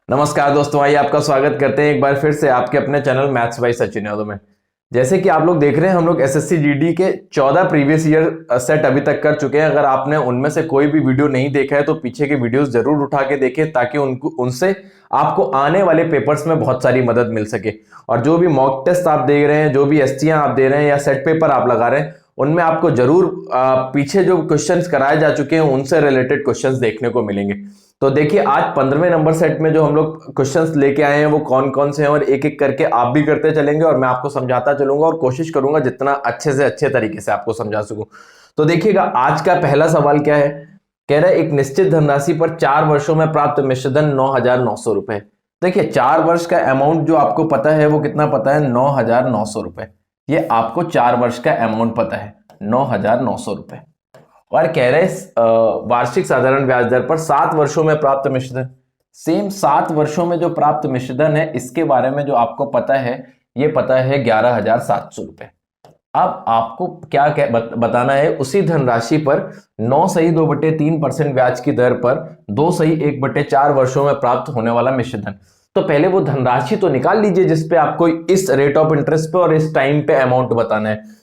नमस्कार दोस्तों, आइए आपका स्वागत करते हैं एक बार फिर से आपके अपने channel maths by Sachin Yadav में। जैसे कि आप लोग देख रहे हैं, हम लोग एसएससी जीडी के 14 प्रीवियस ईयर सेट अभी तक कर चुके हैं। अगर आपने उनमें से कोई भी वीडियो नहीं देखा है तो पीछे के वीडियोस जरूर उठा के देखें, ताकि उनसे आपको आने वाले पेपर्स में बहुत सारी मदद मिल सके। और जो भी मॉक टेस्ट आप दे रहे हैं, जो भी एसटीआं आप दे रहे हैं या सेट पेपर आप लगा रहे हैं, उनमें आपको जरूर पीछे जो क्वेश्चंस कराए जा चुके हैं उनसे रिलेटेड क्वेश्चंस देखने को मिलेंगे। तो देखिए, आज 15वें नंबर सेट में जो हम लोग क्वेश्चंस लेके आए हैं वो कौन कौन से हैं, और एक एक करके आप भी करते चलेंगे और मैं आपको समझाता चलूंगा और कोशिश करूंगा जितना अच्छे से अच्छे तरीके से आपको समझा सकूं। तो देखिएगा, आज का पहला सवाल क्या है। कह रहा है एक निश्चित धनराशि पर 4 वर्षों में प्राप्त मिश्रधन 9,900 रुपए। देखिए, 4 वर्ष का अमाउंट जो आपको पता है वो कितना पता है, 9,900 रुपए। ये आपको 4 वर्ष का अमाउंट पता है, 9,900 रुपए। और कह रहे वार्षिक साधारण ब्याज दर पर 7 वर्षों में प्राप्त मिश्रधन। सेम 7 वर्षों में जो प्राप्त मिश्रधन है, इसके बारे में जो आपको पता है, ये पता है 11,700 रुपए। अब आपको क्या बताना है, उसी धनराशि पर 9.2/3% ब्याज की दर पर 2.1/4 वर्षों में प्राप्त होने वाला मिश्रधन। तो पहले वो धनराशि तो निकाल लीजिए जिसपे आपको इस रेट ऑफ इंटरेस्ट पे और इस टाइम पे अमाउंट बताना है।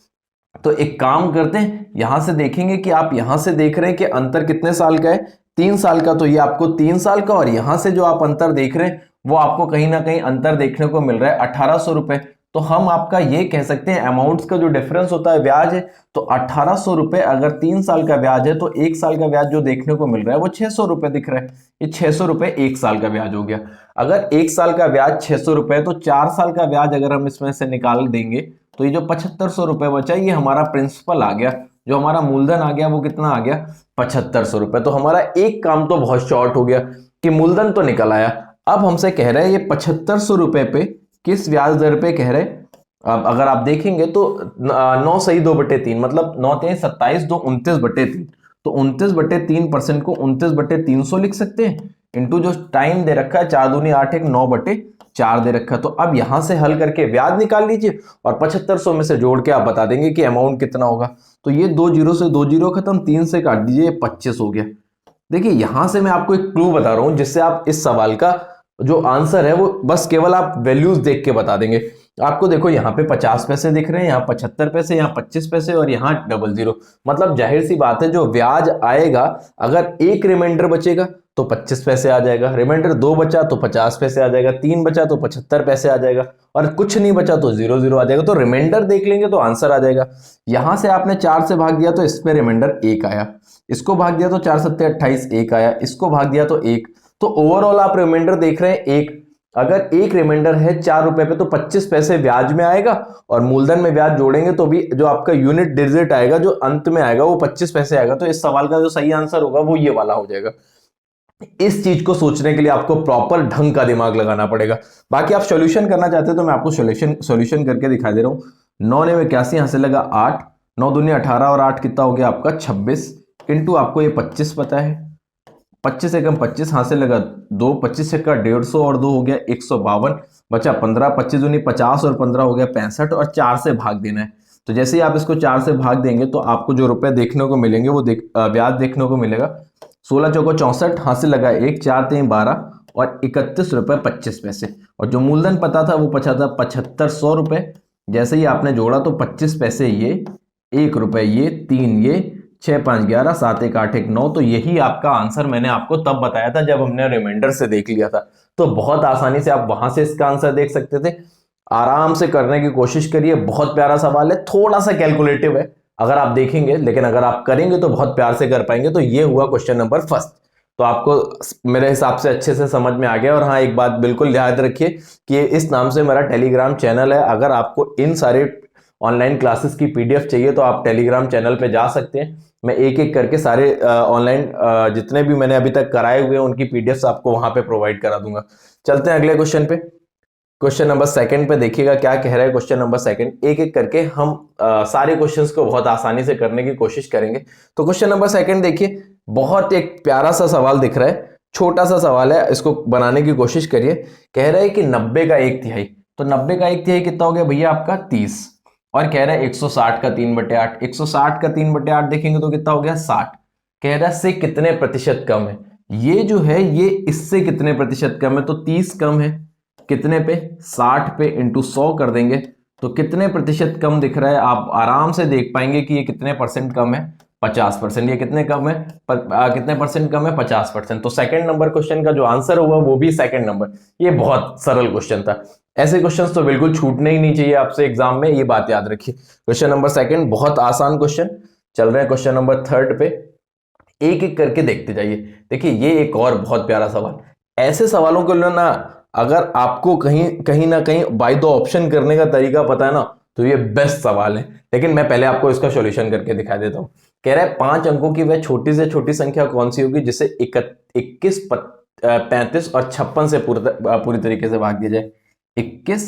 तो एक काम करते हैं, यहां से देखेंगे कि आप यहां से देख रहे हैं कि अंतर कितने साल का है, 3 साल का। तो ये आपको 3 साल का, और यहां से जो आप अंतर देख रहे हैं वो आपको कहीं ना कहीं अंतर देखने को मिल रहा है 1,800 रुपए। तो हम आपका ये कह सकते हैं, अमाउंट्स का जो डिफरेंस होता है ब्याज है, तो 1,800 रुपए अगर 3 साल का ब्याज है तो 1 साल का ब्याज जो देखने को मिल रहा है वो 600 रुपए दिख रहा है। ये 600 रुपए 1 साल का ब्याज हो गया। अगर 1 साल का ब्याज 600 रुपए है तो 4 साल का ब्याज अगर हम इसमें से निकाल देंगे तो ये जो 7,500 रुपए बचा, ये हमारा प्रिंसिपल आ गया। जो हमारा मूलधन आ गया वो कितना आ गया, 7,500 रुपए। तो हमारा एक काम तो बहुत शॉर्ट हो गया कि मूलधन तो निकल आया। अब हमसे कह रहे हैं ये 7,500 रुपए पे किस ब्याज दर पे कह रहे हैं। अब अगर आप देखेंगे तो 9.2/3 मतलब 9×3 = 27, 2 29/3। तो 29/3% को 29/300 लिख सकते हैं, इंटू जो टाइम दे रखा है 4 दूनी 8, 1 9/4 दे रखा है। तो अब यहां से हल करके ब्याज निकाल लीजिए और 7,500 में से जोड़ के आप बता देंगे कि अमाउंट कितना होगा। तो ये 2 जीरो से 2 जीरो खत्म, 3 से काट दीजिए, 25 हो गया। देखिए, यहां से मैं आपको एक क्लू बता रहा हूं जिससे आप इस सवाल का जो आंसर है वो बस केवल आप वैल्यूज देख के बता देंगे। आपको देखो, यहाँ पे 50 पैसे दिख रहे हैं, यहाँ 75 पैसे, यहाँ 25 पैसे और यहाँ 00। मतलब जाहिर सी बात है, जो ब्याज आएगा, अगर एक रिमाइंडर बचेगा तो 25 पैसे आ जाएगा, रिमाइंडर 2 बचा तो 50 पैसे आ जाएगा, 3 बचा तो 75 पैसे आ जाएगा, और कुछ नहीं बचा तो 00 आ जाएगा। तो रिमाइंडर देख लेंगे तो आंसर आ जाएगा। यहां से आपने 4 से भाग दिया तो इस पे रिमाइंडर 1 आया, इसको भाग दिया तो 4 7 28 1 आया, इसको भाग दिया तो 1। तो ओवरऑल आप रिमाइंडर देख रहे हैं 1। अगर एक रिमाइंडर है 4 रुपए पे तो 25 पैसे ब्याज में आएगा, और मूलधन में ब्याज जोड़ेंगे तो भी जो आपका यूनिट डिजिट आएगा जो अंत में आएगा वो 25 पैसे आएगा। तो इस सवाल का जो सही आंसर होगा वो ये वाला हो जाएगा। इस चीज को सोचने के लिए आपको प्रॉपर ढंग का दिमाग लगाना पड़ेगा। बाकी आप सॉल्यूशन करना चाहते हैं तो मैं आपको सॉल्यूशन करके दिखा दे रहा हूं। 9 ने 81 यहां से लगा 8, 9 दूनी 18 और 8 कितना हो गया आपका 26, इंटू आपको ये 25 पता है, 25 एकम 25 हाथ से लगा 2, 25 का 150 और 2 हो गया 152, बचा 15, 25 दूनी 50 और 15 हो गया 65, और 4 से भाग देना है। तो जैसे ही आप इसको 4 से भाग देंगे तो आपको जो रुपए देखने को मिलेंगे वो ब्याज देखने को मिलेगा 16 चौको 64, हाथ से लगा 1, 4 3 12 और 31 रुपए 25 पैसे। और जो मूलधन पता था वो बचा था 7,500 रुपए। जैसे ही आपने जोड़ा तो 25 पैसे ये, 1 रुपए ये, 3 ये, 6 5 11 7 1 8 1 9। तो यही आपका आंसर मैंने आपको तब बताया था जब हमने रिमाइंडर से देख लिया था। तो बहुत आसानी से आप वहां से इसका आंसर देख सकते थे। आराम से करने की कोशिश करिए, बहुत प्यारा सवाल है, थोड़ा सा कैलकुलेटिव है अगर आप देखेंगे, लेकिन अगर आप करेंगे तो बहुत प्यार से कर पाएंगे। तो ये हुआ क्वेश्चन नंबर फर्स्ट। तो आपको मेरे हिसाब से अच्छे से समझ में आ गया। और हाँ, एक बात बिल्कुल याद रखिए कि इस नाम से मेरा टेलीग्राम चैनल है। अगर आपको इन सारे ऑनलाइन क्लासेस की पीडीएफ चाहिए तो आप टेलीग्राम चैनल पे जा सकते हैं। मैं एक एक करके सारे ऑनलाइन जितने भी मैंने अभी तक कराए हुए हैं उनकी पीडीएफ आपको वहां पे प्रोवाइड करा दूंगा। चलते हैं अगले क्वेश्चन पे। क्वेश्चन नंबर सेकंड पे देखिएगा क्या कह रहा है। क्वेश्चन नंबर सेकंड, एक एक करके हम सारे क्वेश्चंस को बहुत आसानी से करने की कोशिश करेंगे। तो क्वेश्चन नंबर सेकंड देखिए, बहुत एक प्यारा सा सवाल दिख रहा है, छोटा सा सवाल है, इसको बनाने की कोशिश करिए। कह रहा है कि 90 का 1/3, तो 90 का 1/3 कितना हो गया भैया आपका 30, और कह रहा है 160 का 3/8, 160 का 3/8 देखेंगे तो कितना हो गया 60। कह रहा है से कितने प्रतिशत कम है। ये जो है ये इससे कितने प्रतिशत कम है, तो 30 कम है, कितने पे, 60 पे, इंटू 100 कर देंगे तो कितने प्रतिशत कम दिख रहा है, आप आराम से देख पाएंगे कि ये कितने परसेंट कम है, 50%। ये कितने कम है, कितने परसेंट कम है, 50%। तो सेकंड नंबर क्वेश्चन का जो आंसर होगा वो भी सेकंड नंबर। ये बहुत सरल क्वेश्चन था, ऐसे क्वेश्चंस तो बिल्कुल छूटने ही नहीं चाहिए आपसे एग्जाम में, ये बात याद रखिए। क्वेश्चन नंबर सेकंड बहुत आसान क्वेश्चन। चल रहे हैं क्वेश्चन नंबर थर्ड पे, एक एक करके देखते जाइए। देखिए ये एक और बहुत प्यारा सवाल, ऐसे सवालों को ना अगर आपको कहीं कहीं ना कहीं बाय द ऑप्शन करने का तरीका पता है ना, तो ये बेस्ट सवाल है। लेकिन मैं पहले आपको इसका सॉल्यूशन करके दिखा देता हूं। कह रहा है 5 अंकों की वह छोटी से छोटी संख्या कौन सी होगी जिसे 21, 35 और 56 से पूरी तरीके से भाग दिया जाए। 21,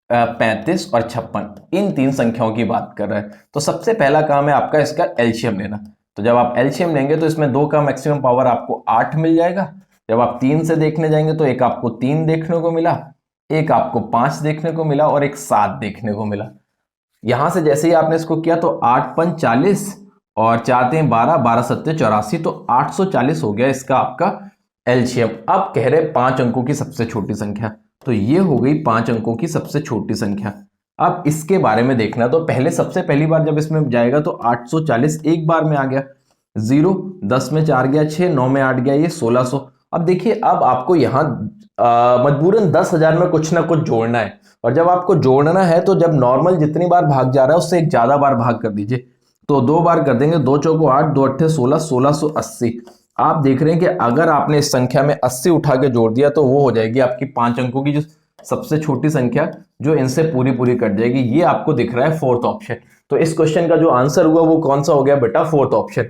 35 और 56, इन तीन संख्याओं की बात कर रहा है। तो सबसे पहला काम है आपका इसका एलसीएम लेना। तो जब आप एलसीएम लेंगे तो इसमें 2 का मैक्सिमम पावर आपको 8 मिल जाएगा। जब आप 3 से देखने जाएंगे तो एक आपको 3 देखने को मिला, एक आपको 5 देखने को मिला और एक 7 देखने को मिला। यहां से जैसे ही आपने इसको किया तो 8 पंच 40 और 4 3 12, 12 सत्ते 84, तो 840 हो गया इसका आपका एलसीएम। अब कह रहे 5 अंकों की सबसे छोटी संख्या, तो ये हो गई 5 अंकों की सबसे छोटी संख्या। अब इसके बारे में देखना, तो पहले सबसे पहली बार जब इसमें जाएगा तो 840 एक बार में आ गया, 0 10 में 4 गया 6, 9 में 8 गया ये 1600। अब देखिए अब आपको यहां मजबूरन 10,000 में कुछ ना कुछ जोड़ना है, और जब आपको जोड़ना है तो जब नॉर्मल जितनी बार भाग जा रहा है उससे एक ज्यादा बार भाग कर दीजिए। तो 2 बार कर देंगे, 2 चौको 8, 2 अट्ठे 16, 1680। आप देख रहे हैं कि अगर आपने इस संख्या में 80 उठा के जोड़ दिया तो वो हो जाएगी आपकी 5 अंकों की जो सबसे छोटी संख्या, जो इनसे पूरी पूरी कट जाएगी। ये आपको दिख रहा है फोर्थ ऑप्शन। तो इस क्वेश्चन का जो आंसर हुआ वो कौन सा हो गया बेटा, फोर्थ ऑप्शन।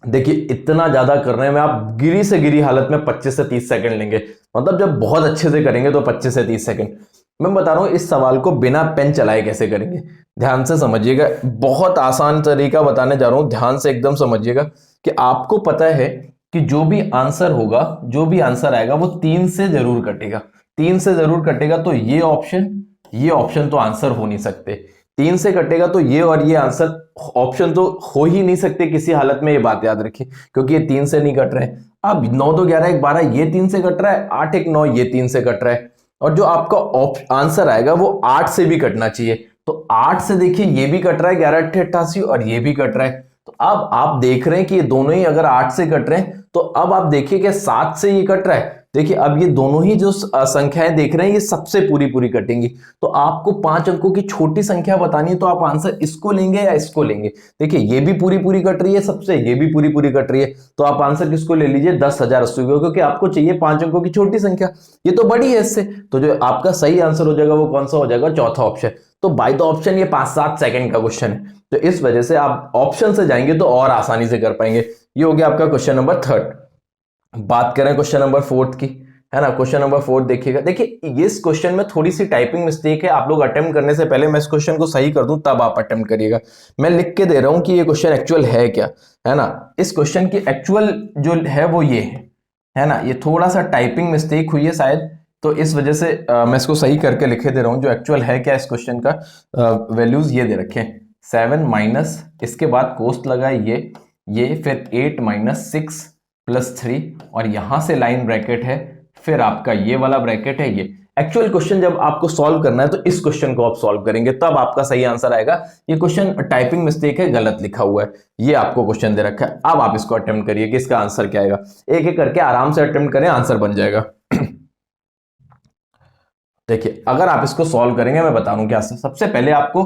देखिए इतना ज्यादा करने में आप गिरी से गिरी हालत में 25 से 30 सेकंड लेंगे, मतलब जब बहुत अच्छे से करेंगे तो 25 से 30 सेकंड। मैं बता रहा हूं इस सवाल को बिना पेन चलाए कैसे करेंगे, ध्यान से समझिएगा। बहुत आसान तरीका बताने जा रहा हूं, ध्यान से एकदम समझिएगा कि आपको पता है कि जो भी आंसर होगा, जो भी आंसर आएगा वो 3 से जरूर कटेगा, 3 से जरूर कटेगा। तो ये ऑप्शन तो आंसर हो नहीं सकते, 3 से कटेगा तो ये और ये आंसर ऑप्शन तो हो ही नहीं सकते किसी हालत में, ये बात याद रखिए, क्योंकि ये 3 से नहीं कट रहे हैं। अब 9 2 11 1 12 ये 3 से कट रहा है, 8 1 9 ये 3 से कट रहा है, और जो आपका आंसर आएगा वो 8 से भी कटना चाहिए। तो 8 से देखिए ये भी कट रहा है, 11 8 88 और ये भी कट रहा है। तो अब आप देख रहे हैं कि ये दोनों ही अगर 8 से कट रहे हैं, तो अब आप देखिए कि 7 से ये कट रहा है। देखिए अब ये दोनों ही जो संख्याएं देख रहे हैं ये सबसे पूरी पूरी कटेंगी। तो आपको 5 अंकों की छोटी संख्या बतानी है, तो आप आंसर इसको लेंगे या इसको लेंगे। देखिए ये भी पूरी पूरी कट रही है सबसे, ये भी पूरी पूरी कट रही है, तो आप आंसर किसको ले लीजिए, 10,080 को, क्योंकि आपको चाहिए 5 अंकों की छोटी संख्या, ये तो बड़ी है इससे। तो जो आपका सही आंसर हो जाएगा वो कौन सा हो जाएगा, चौथा ऑप्शन। तो बाय द ऑप्शन ये 5-7 सेकंड का क्वेश्चन है, तो इस वजह से आप ऑप्शन से जाएंगे तो और आसानी से कर पाएंगे। ये हो गया आपका क्वेश्चन नंबर थर्ड। बात करें क्वेश्चन नंबर फोर्थ की, है ना। क्वेश्चन नंबर फोर्थ देखिएगा, देखिए इस क्वेश्चन में थोड़ी सी टाइपिंग मिस्टेक है। आप लोग अटेम्प्ट करने से पहले मैं इस क्वेश्चन को सही कर दूं तब आप अटेम्प्ट करिएगा। मैं लिख के दे रहा हूं कि ये क्वेश्चन एक्चुअल है क्या, है ना। इस क्वेश्चन की एक्चुअल जो है वो ये है ना। ये थोड़ा सा टाइपिंग मिस्टेक हुई है शायद, तो इस वजह से मैं इसको सही करके लिखे दे रहा हूं। जो एक्चुअल है क्या इस क्वेश्चन का, वैल्यूज ये दे रखे हैं, 7 माइनस इसके बाद कोस्ट लगा है ये फिर 8 माइनस 6 प्लस 3 और यहां से लाइन ब्रैकेट है, फिर आपका ये वाला ब्रैकेट है। ये एक्चुअल क्वेश्चन जब आपको सॉल्व करना है तो इस क्वेश्चन को आप सॉल्व करेंगे तब आपका सही आंसर आएगा। ये क्वेश्चन टाइपिंग मिस्टेक है, गलत लिखा हुआ है, ये आपको क्वेश्चन दे रखा है। अब आप इसको अटेम्प्ट करिए कि इसका आंसर क्या आएगा। एक एक करके आराम से अटेम्प्ट करें, आंसर बन जाएगा। देखिए अगर आप इसको सॉल्व करेंगे, मैं बता दूं क्या, सबसे पहले आपको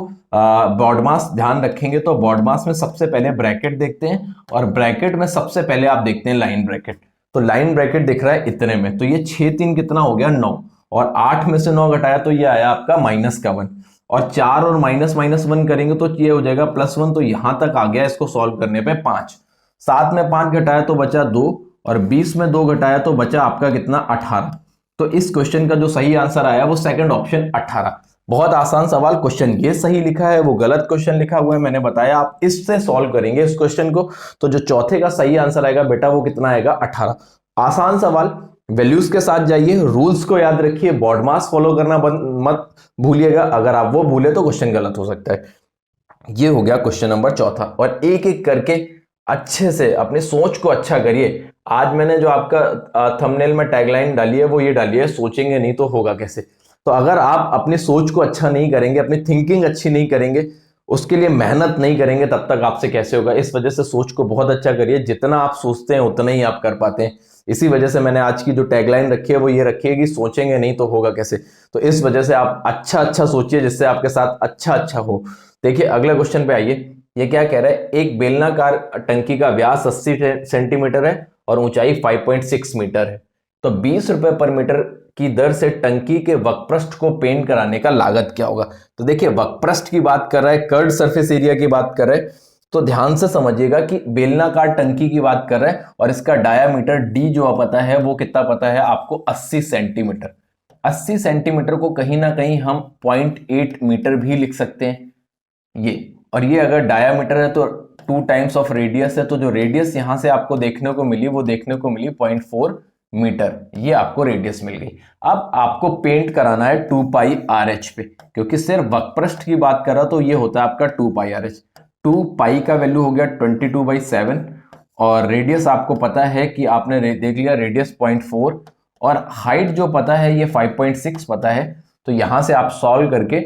बॉडमास ध्यान रखेंगे तो बॉडमास में सबसे पहले ब्रैकेट देखते हैं, और ब्रैकेट में सबसे पहले आप देखते हैं लाइन ब्रैकेट। तो लाइन ब्रैकेट दिख रहा है इतने में, तो ये 6 3 कितना हो गया 9, और 8 में से 9 घटाया तो ये आया आपका माइनस का 1, और 4 और माइनस माइनस 1 करेंगे तो ये हो जाएगा +1, तो यहां तक आ गया इसको सॉल्व करने पे 5। 7 में 5 घटाया तो बचा 2, और 20 में 2 घटाया तो बचा आपका कितना 18। तो इस क्वेश्चन का जो सही आंसर आया वो सेकंड ऑप्शन 18। बहुत आसान सवाल, क्वेश्चन ये सही लिखा है वो गलत क्वेश्चन लिखा हुआ है, मैंने बताया आप इससे सॉल्व करेंगे इस क्वेश्चन को, तो जो चौथे का सही आंसर आएगा बेटा वो कितना आएगा 18। आसान सवाल, वैल्यूज के साथ जाइए, रूल्स को याद रखिए, बॉडमास फॉलो करना मत भूलिएगा, अगर आप वो भूले तो क्वेश्चन गलत हो सकता है। ये हो गया क्वेश्चन नंबर चौथा, और एक एक करके अच्छे से अपने सोच को अच्छा करिए, आज मैंने जो आपका थंबनेल में टैगलाइन डाली है वो ये डाली है, सोचेंगे नहीं तो होगा कैसे। तो अगर आप अपनी सोच को अच्छा नहीं करेंगे, अपनी थिंकिंग अच्छी नहीं करेंगे, उसके लिए मेहनत नहीं करेंगे, तब तक आपसे कैसे होगा। इस वजह से सोच को बहुत अच्छा करिए, जितना आप सोचते हैं उतना ही आप कर पाते हैं। इसी वजह से मैंने आज की जो टैगलाइन रखी है वो ये रखी है कि सोचेंगे नहीं तो होगा कैसे। तो इस वजह से आप अच्छा अच्छा सोचिए, जिससे आपके साथ अच्छा अच्छा हो। देखिए अगले क्वेश्चन पे आइए। ये क्या कह रहा है, एक बेलनाकार टंकी का व्यास 80 सेंटीमीटर है और ऊंचाई 5.6 मीटर है, तो 20 रुपए पर मीटर की दर से टंकी के वक्रपृष्ठ को पेंट कराने का लागत क्या होगा। तो देखिए वक्रपृष्ठ की बात कर रहा है, कर्ड सरफेस एरिया की बात कर रहा है, तो ध्यान से समझिएगा कि बेलनाकार टंकी की बात कर रहा है और इसका डायामीटर डी जो पता है वो कितना पता है आपको, 80 सेंटीमीटर। 80 सेंटीमीटर को कहीं ना कहीं हम 0.8 मीटर भी लिख सकते हैं ये। और ये अगर डायामीटर है तो 2 टाइम्स ऑफ रेडियस है, तो जो रेडियस यहां से आपको देखने को मिली वो देखने को मिली 0.4 मीटर, ये आपको रेडियस मिल गई। अब आपको पेंट कराना है 2 पाई आर एच पे, क्योंकि सिर्फ वक्रपृष्ठ की बात कर रहा तो ये होता है आपका 2 पाई आर एच। 2 पाई का वैल्यू हो गया 22/7 और रेडियस आपको पता है कि आपने देख लिया रेडियस 0.4 और हाइट जो पता है ये 5.6 पता है। तो यहां से आप सॉल्व करके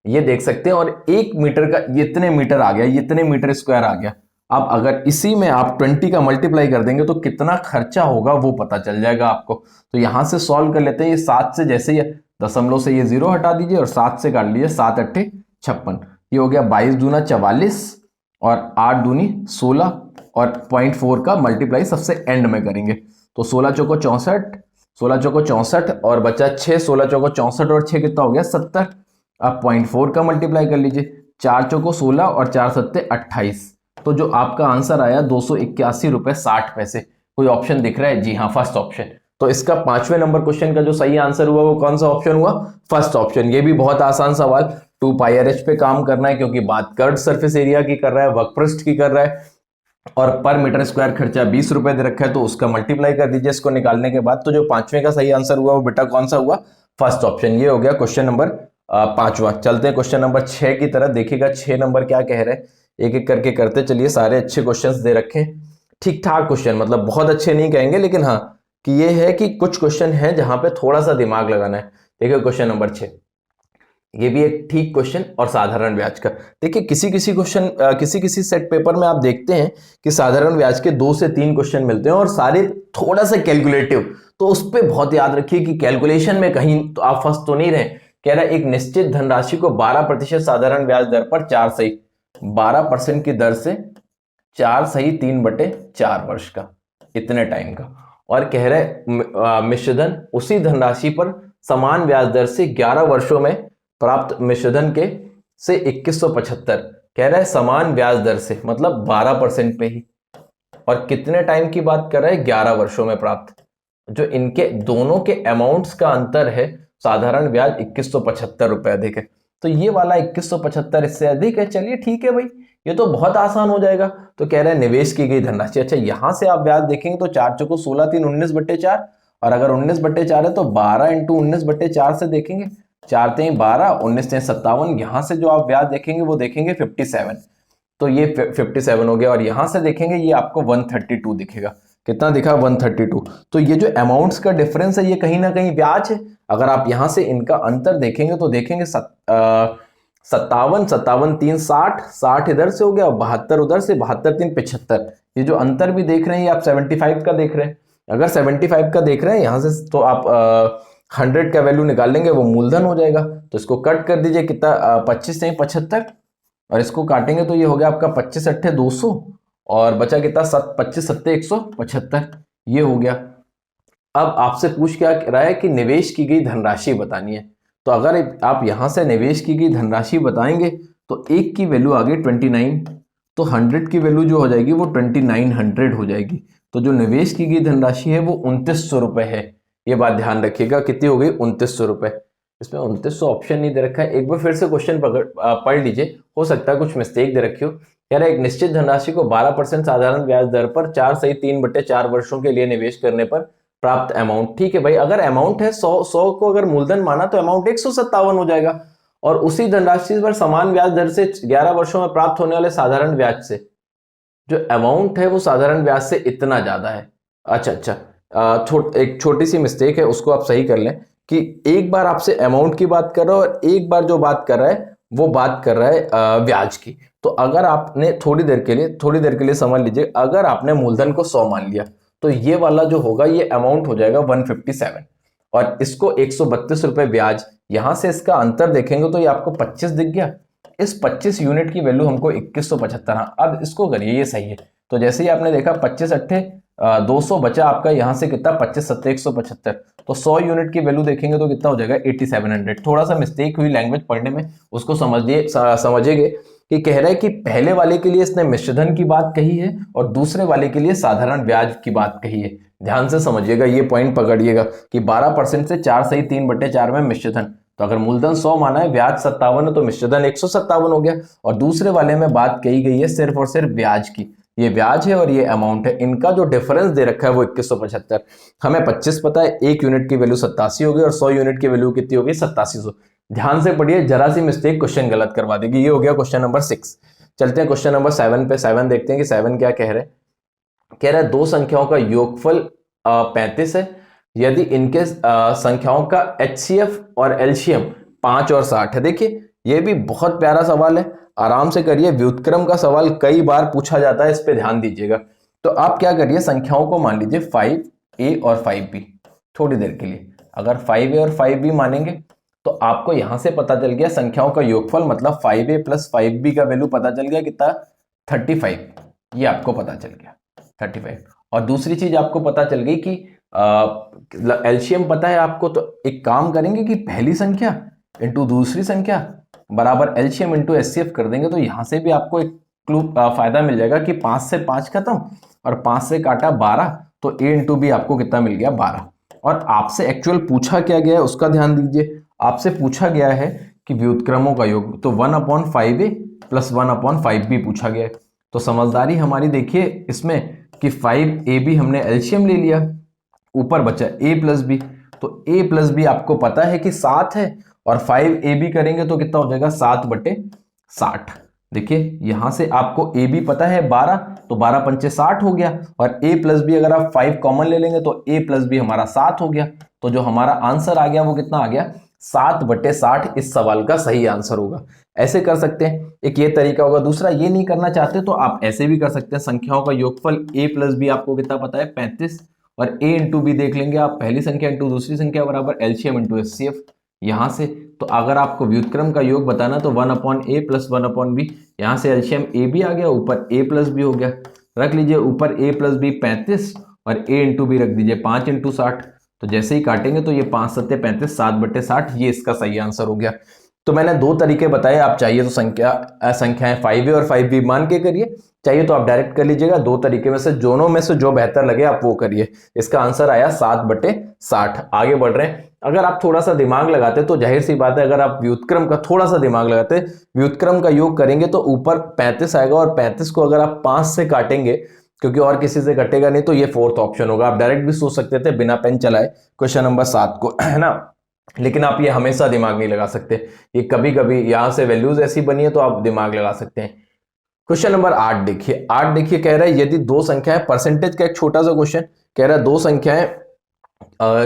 ये देख सकते हैं और 1 मीटर का इतने मीटर आ गया, इतने मीटर स्क्वायर आ गया। अब अगर इसी में आप 20 का मल्टीप्लाई कर देंगे तो कितना खर्चा होगा वो पता चल जाएगा आपको। तो यहां से सॉल्व कर लेते हैं। ये 7 से जैसे ये दशमलव से ये 0 हटा दीजिए और 7 से काट लीजिए, 7 अट्ठे 56, ये हो गया 22 दूना 44 और 8 दूनी 16 और 0.4 का मल्टीप्लाई सबसे एंड में करेंगे तो 16 चौको 64, 16 चौको 64 और बचा 6, 16 चौको 64 और 6 कितना हो गया 70। आप 0.4 का मल्टीप्लाई कर लीजिए, 4 चौको 16 और 4 सत्ते 28, तो जो आपका आंसर आया 281 रुपए 60 पैसे। कोई ऑप्शन दिख रहा है? जी हाँ, फर्स्ट ऑप्शन। तो इसका 5वें नंबर क्वेश्चन का जो सही आंसर हुआ वो कौन सा ऑप्शन हुआ? First option. ये भी बहुत आसान सवाल, 2 पाई आर एच पे काम करना है क्योंकि बात कर्व सरफेस एरिया की कर रहा है, वक्रपृष्ठ की कर रहा है और पर मीटर स्क्वायर खर्चा 20 रुपए दे रखा है, तो उसका मल्टीप्लाई कर दीजिए इसको निकालने के बाद। तो जो 5वें का सही आंसर हुआ वो बेटा कौन सा हुआ? First option. ये हो गया क्वेश्चन नंबर 5वां। चलते हैं क्वेश्चन नंबर 6 की तरफ। देखिएगा 6 नंबर क्या कह रहे हैं, एक एक करके करते चलिए। सारे अच्छे क्वेश्चंस दे रखे हैं, ठीक ठाक क्वेश्चन, मतलब बहुत अच्छे नहीं कहेंगे लेकिन हाँ कि ये है कि कुछ क्वेश्चन है जहां पे थोड़ा सा दिमाग लगाना है। देखिए क्वेश्चन नंबर 6, ये भी एक ठीक क्वेश्चन और साधारण ब्याज का। देखिए किसी किसी क्वेश्चन किसी किसी सेट पेपर में आप देखते हैं कि साधारण ब्याज के 2 से 3 क्वेश्चन मिलते हैं और सारे थोड़ा सा कैलकुलेटिव, तो उस पर बहुत याद रखिए कि कैलकुलेशन में कहीं तो आप फंस तो नहीं रहे। कह रहा है एक निश्चित धनराशि को 12% साधारण ब्याज दर पर 4 सही 12% की दर से 4 सही 3/4 वर्ष का, इतने टाइम का। और कह रहे मिश्रधन उसी धनराशि पर समान ब्याज दर से 11 वर्षों में प्राप्त मिश्रधन के से 2175, कह रहा है समान ब्याज दर से मतलब 12% पे ही, और कितने टाइम की बात कर रहा है? 11 वर्षों में प्राप्त। जो इनके दोनों के अमाउंट्स का अंतर है, साधारण ब्याज 2175 रुपए अधिक है, तो ये वाला 2175 इससे अधिक है। चलिए ठीक है भाई, ये तो बहुत आसान हो जाएगा। तो कह रहे हैं निवेश की गई धनराशि। अच्छा यहां से आप ब्याज देखेंगे तो 4 चौको 16 3 19/4, और अगर 19/4 है तो 12 इंटू 19/4 से देखेंगे, 4 3 12, 19 3 57, यहां से जो आप ब्याज देखेंगे वो देखेंगे 57, तो ये 57 हो गया। और यहां से देखेंगे ये आपको 132 दिखेगा। कितना दिखा? 132। तो ये जो अमाउंट्स का डिफरेंस है ये कहीं ना कहीं ब्याज है। अगर आप यहां से इनका अंतर देखेंगे तो देखेंगे 57 57 3 60, 60 इधर से हो गया और 72 उधर से, 72 3 75। ये जो अंतर भी देख रहे हैं ये आप 75 का देख रहे हैं। अगर 75 का देख रहे हैं यहां से तो आप 100 का वैल्यू निकाल लेंगे, वो मूलधन हो जाएगा। तो इसको कट कर दीजिए, कितना 25 नहीं 75, और इसको काटेंगे तो ये हो गया आपका 25 अट्ठे 200 और बचा कितना 25 सत्ते 175, ये हो गया। अब आपसे पूछ क्या रहा है कि निवेश की गई धनराशि बतानी है। तो अगर आप यहां से निवेश की गई धनराशि बताएंगे तो एक की वैल्यू आ गई 29, तो 100 की वैल्यू जो हो जाएगी वो 2900 हो जाएगी। तो जो निवेश की गई धनराशि है वो 2900 रुपए है। ये बात ध्यान रखिएगा, कितनी हो गई? 2900 रुपए। इसमें 2900 ऑप्शन नहीं दे रखा है, एक बार फिर से क्वेश्चन पढ़ लीजिए, हो सकता है कुछ मिस्टेक दे रखी हो। कह रहा है एक निश्चित धनराशि को 12% साधारण ब्याज दर पर 4 सही 3/4 वर्षों के लिए निवेश करने पर प्राप्त अमाउंट। ठीक है भाई, अगर अमाउंट है 100 को अगर मूलधन माना तो अमाउंट 157 हो जाएगा, और उसी धनराशि पर समान ब्याज दर से 11 वर्षों में प्राप्त होने वाले साधारण ब्याज से जो अमाउंट है वो साधारण ब्याज से इतना ज्यादा है। अच्छा अच्छा, एक छोटी सी मिस्टेक है, उसको आप सही कर लें कि एक बार आपसे अमाउंट की बात कर रहा है और एक बार जो बात कर रहा है वो बात कर रहा है ब्याज की। तो अगर आपने थोड़ी देर के लिए समझ लीजिए, अगर आपने मूलधन को 100 मान लिया तो ये वाला जो होगा ये अमाउंट हो जाएगा 157, और इसको 132 रुपए ब्याज, यहां से इसका अंतर देखेंगे तो ये आपको 25 दिख गया। इस 25 यूनिट की वैल्यू हमको 2175, हाँ अब इसको करिए, ये सही है। तो जैसे ही आपने देखा 25 अट्ठे 200 बचा आपका, यहां से कितना 25 सत्ते 175, तो 100 यूनिट की वैल्यू देखेंगे तो कितना हो जाएगा 8700। थोड़ा सा मिस्टेक हुई लैंग्वेज पढ़ने में, उसको समझिएगा कि कह रहा है कि पहले वाले के लिए इसने मिश्रधन की बात कही है और दूसरे वाले के लिए साधारण ब्याज की बात कही है। ध्यान से समझिएगा, ये पॉइंट पकड़िएगा कि 12% से 4 सही 3/4 में मिश्रधन। तो अगर मूलधन 100 माना है, ब्याज 57 है, तो मिश्रधन 157 हो गया। और दूसरे वाले में बात कही गई है सिर्फ और सिर्फ ब्याज की, ये ब्याज है और ये अमाउंट है, इनका जो डिफरेंस दे रखा है वो 2175। हमें 25 पता है, 1 यूनिट की वैल्यू 87 होगी और 100 यूनिट की वैल्यू कितनी होगी 8700। ध्यान से पढ़िए, जरा सी मिस्टेक क्वेश्चन गलत करवा देगी। ये हो गया क्वेश्चन नंबर 6। चलते हैं क्वेश्चन नंबर 7 पे। 7 देखते हैं कि 7 क्या कह रहे हैं। कह रहा है दो संख्याओं का योगफल 35 है, यदि इनके संख्याओं का HCF और एलसीएम 5 और 60 है। देखिए ये भी बहुत प्यारा सवाल है, आराम से करिए। व्युत्क्रम का सवाल कई बार पूछा जाता है, इस पे ध्यान दीजिएगा। तो आप क्या करिए, संख्याओं को मान लीजिए 5A और 5B थोड़ी देर के लिए। अगर 5A और 5B मानेंगे तो आपको यहां से पता चल गया संख्याओं का योगफल, मतलब 5A प्लस 5B का वैल्यू पता चल गया कितना 35, ये आपको पता चल गया 35। और दूसरी चीज आपको पता चल गई कि एलसीएम पता है आपको, तो एक काम करेंगे कि पहली संख्या इंटू दूसरी संख्या बराबर एलसीएम इंटू एचसीएफ कर देंगे, तो यहां से भी आपको एक क्लू फायदा मिल जाएगा कि 5 से 5 खत्म और 5 से काटा 12, तो ए इंटू बी आपको कितना मिल गया 12। और आपसे एक्चुअल पूछा क्या गया है उसका ध्यान दीजिए। आपसे पूछा गया है कि व्युत्क्रमों का योग, तो 1/5A प्लस 1/5B पूछा गया है। तो समझदारी हमारी देखिए इसमें कि 5AB हमने एलसीएम ले लिया, ऊपर बचा A प्लस बी, तो A प्लस बी आपको पता है कि 7 है, और 5AB करेंगे तो कितना हो जाएगा 7/60। देखिए यहां से आपको AB पता है 12, तो 12 पंचे 60 हो गया, और A प्लस बी अगर आप 5 कॉमन ले लेंगे तो A प्लस बी हमारा 7 हो गया। तो जो हमारा आंसर आ गया वो कितना आ गया 7/60, इस सवाल का सही आंसर होगा। ऐसे कर सकते हैं, एक ये तरीका होगा। दूसरा, ये नहीं करना चाहते तो आप ऐसे भी कर सकते हैं, संख्याओं का योगफल A प्लस बी आपको कितना पता है 35, और A इंटू बी देख लेंगे आप, पहली संख्या इंटू दूसरी संख्या बराबर एलसीएम इंटू एचसीएफ। यहां से तो अगर आपको व्युत्क्रम का योग बताना तो 1/A प्लस 1/B, यहां से एलसीएम ए भी आ गया, ऊपर A प्लस बी हो गया। रख लीजिए ऊपर A प्लस बी 35 और A इंटू बी रख दीजिए 5 इंटू 60। तो जैसे ही काटेंगे तो ये 5 सत्ते 35, 7/60, ये इसका सही आंसर हो गया। तो मैंने दो तरीके बताए, आप चाहिए तो संख्याएं 5A और 5B मान के करिए, चाहिए तो आप डायरेक्ट कर लीजिएगा। दो तरीके में से दोनों में से जो बेहतर लगे आप वो करिए। इसका आंसर आया 7/60। आगे बढ़ रहे हैं। अगर आप थोड़ा सा दिमाग लगाते तो जाहिर सी बात है, अगर आप व्युत्क्रम का थोड़ा सा दिमाग लगाते, व्युत्क्रम का योग करेंगे तो ऊपर 35 आएगा, और 35 को अगर आप 5 से काटेंगे, क्योंकि और किसी से कटेगा नहीं, तो ये फोर्थ ऑप्शन होगा। आप डायरेक्ट भी सोच सकते थे बिना पेन चलाए क्वेश्चन नंबर 7 को, है ना। लेकिन आप ये हमेशा दिमाग नहीं लगा सकते, ये कभी कभी यहां से वैल्यूज ऐसी बनी है तो आप दिमाग लगा सकते हैं। क्वेश्चन नंबर 8 देखिए। 8 देखिए, कह रहा है यदि दो संख्याएं, परसेंटेज का एक छोटा सा क्वेश्चन, कह रहा है दो संख्याएं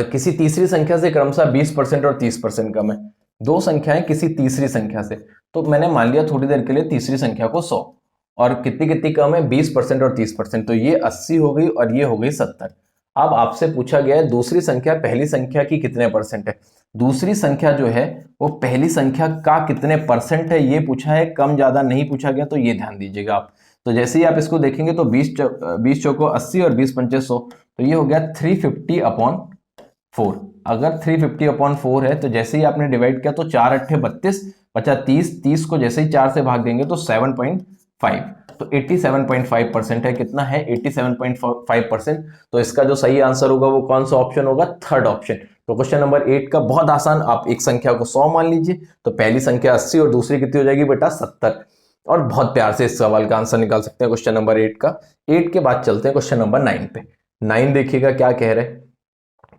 किसी तीसरी संख्या से क्रमशः 20% और 30% कम है। दो संख्याएं किसी तीसरी संख्या से, तो मैंने मान लिया थोड़ी देर के लिए तीसरी संख्या को 100, और कितनी कितनी कम है 20% और 30%, तो ये 80 हो गई और ये हो गई 70। अब आपसे पूछा गया है दूसरी संख्या पहली संख्या की कितने परसेंट है। दूसरी संख्या जो है वो पहली संख्या का कितने परसेंट है ये पूछा है, कम ज्यादा नहीं पूछा गया, तो ये ध्यान दीजिएगा आप। तो जैसे ही आप इसको देखेंगे तो 20 चौको 80 और 20 पंचे 100, तो ये हो गया 350/4। अगर 350/4 है तो जैसे ही आपने डिवाइड किया तो 4 अट्ठे 32, बचा 30, 30 को जैसे ही 4 से भाग देंगे तो 7.5, तो 87.5% है। कितना है 87.5%। तो इसका जो सही आंसर होगा वो कौन सा ऑप्शन होगा, थर्ड ऑप्शन। तो क्वेश्चन नंबर 8 का बहुत आसान, आप एक संख्या को 100 मान लीजिए, तो पहली संख्या 80 और दूसरी कितनी हो जाएगी बेटा 70, और बहुत प्यार से इस सवाल का आंसर निकाल सकते हैं क्वेश्चन नंबर 8 का। 8 के बाद चलते हैं क्वेश्चन नंबर 9 पे। 9 देखिएगा क्या कह रहे हैं।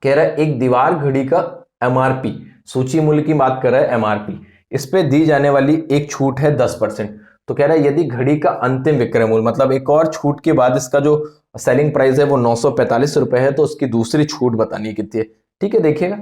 कह रहा है एक दीवार घड़ी का एमआरपी, सूची मूल्य की बात कर रहा है एमआरपी, इस पे दी जाने वाली एक छूट है 10%। तो कह रहा है यदि घड़ी का अंतिम विक्रय मूल्य, मतलब एक और छूट के बाद इसका जो सेलिंग प्राइस है वो 945 रुपए है, तो उसकी दूसरी छूट बतानी है कितनी है। ठीक है, देखिएगा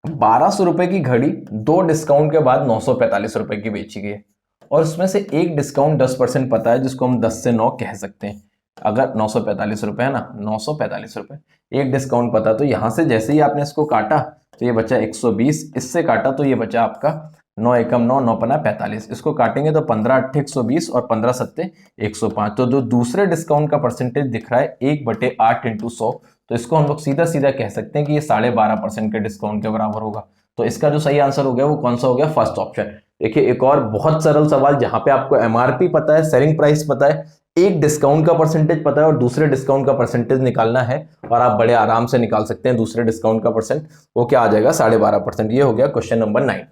1200 रुपए की घड़ी 2 डिस्काउंट के बाद 945 रुपए की बेची गई है, और उसमें से एक डिस्काउंट 10% पता है, जिसको हम 10 से 9 कह सकते हैं। अगर 945 रुपए है ना, 945 रुपए, एक डिस्काउंट पता, तो यहां से जैसे ही आपने इसको काटा तो ये बचा 120, इससे काटा तो ये बचा आपका 9 एकम 9, 9 पना 45, इसको काटेंगे तो 15 8 120 और 15 सत्ते 105। तो जो दूसरे डिस्काउंट का परसेंटेज दिख रहा है 1/8 इंटू 100, तो इसको हम लोग सीधा सीधा कह सकते हैं कि ये 12.5% के डिस्काउंट के बराबर होगा। तो इसका जो सही आंसर हो गया वो कौन सा हो गया, फर्स्ट ऑप्शन। देखिए एक और बहुत सरल सवाल जहां पे आपको एमआरपी पता है, सेलिंग प्राइस पता है, एक डिस्काउंट का परसेंटेज पता है और दूसरे डिस्काउंट का परसेंटेज निकालना है, और आप बड़े आराम से निकाल सकते हैं दूसरे डिस्काउंट का परसेंट, वो क्या आ जाएगा 12.5%। ये हो गया क्वेश्चन नंबर 9।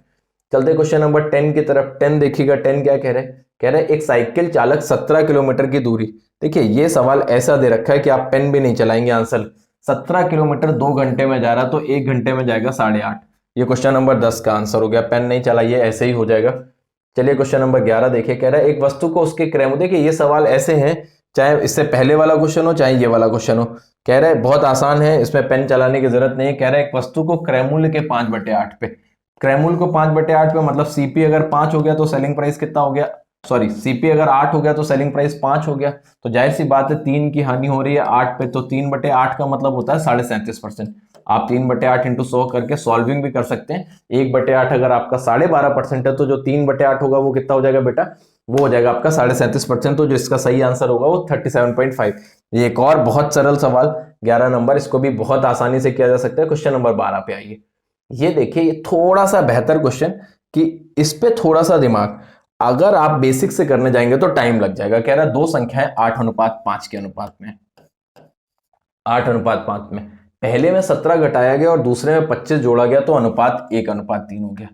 चलते क्वेश्चन नंबर 10 की तरफ। 10 देखिएगा, 10 क्या कह रहे हैं, कह रहे हैं एक साइकिल चालक 17 किलोमीटर की दूरी, देखिए ये सवाल ऐसा दे रखा है कि आप पेन भी नहीं चलाएंगे आंसर, 17 किलोमीटर 2 घंटे में जा रहा तो 1 घंटे में जाएगा 8.5। ये क्वेश्चन नंबर 10 का आंसर हो गया, पेन नहीं चलाइए, ऐसे ही हो जाएगा। चलिए क्वेश्चन नंबर 11 देखिए, कह रहा है एक वस्तु को उसके क्रय मूल्य, देखिए ये सवाल ऐसे हैं, चाहे इससे पहले वाला क्वेश्चन हो चाहे ये वाला क्वेश्चन हो, कह रहा है बहुत आसान है, इसमें पेन चलाने की जरूरत नहीं है। कह रहा है एक वस्तु को क्रय मूल्य के 5/8 पे, क्रय मूल्य को 5/8 पे मतलब सीपी अगर 5 हो गया तो सेलिंग प्राइस कितना हो गया, सॉरी सीपी अगर 8 हो गया तो सेलिंग प्राइस 5 हो गया, तो जाहिर सी बात है 3 की हानि हो रही है 8 पे, तो 3/8 का मतलब होता है 37.5%। आप 3/8 इंटू 100 करके सॉल्विंग भी कर सकते हैं। 1/8 अगर आपका 12.5% है तो जो 3/8 होगा वो कितना हो जाएगा बेटा, वो हो जाएगा आपका 37.5%। तो जो इसका सही आंसर होगा वो 37.5। ये एक और बहुत सरल सवाल 11 नंबर, इसको भी बहुत आसानी से किया जा सकता है। क्वेश्चन नंबर 12 पे आइए, ये देखिए ये थोड़ा सा बेहतर क्वेश्चन, कि इस पे थोड़ा सा दिमाग, अगर आप बेसिक से करने जाएंगे तो टाइम लग जाएगा। कह रहा है दो संख्याएं 8:5 के अनुपात में, 8:5 में, पहले में 17 घटाया गया और दूसरे में 25 जोड़ा गया तो अनुपात 1:3 हो गया।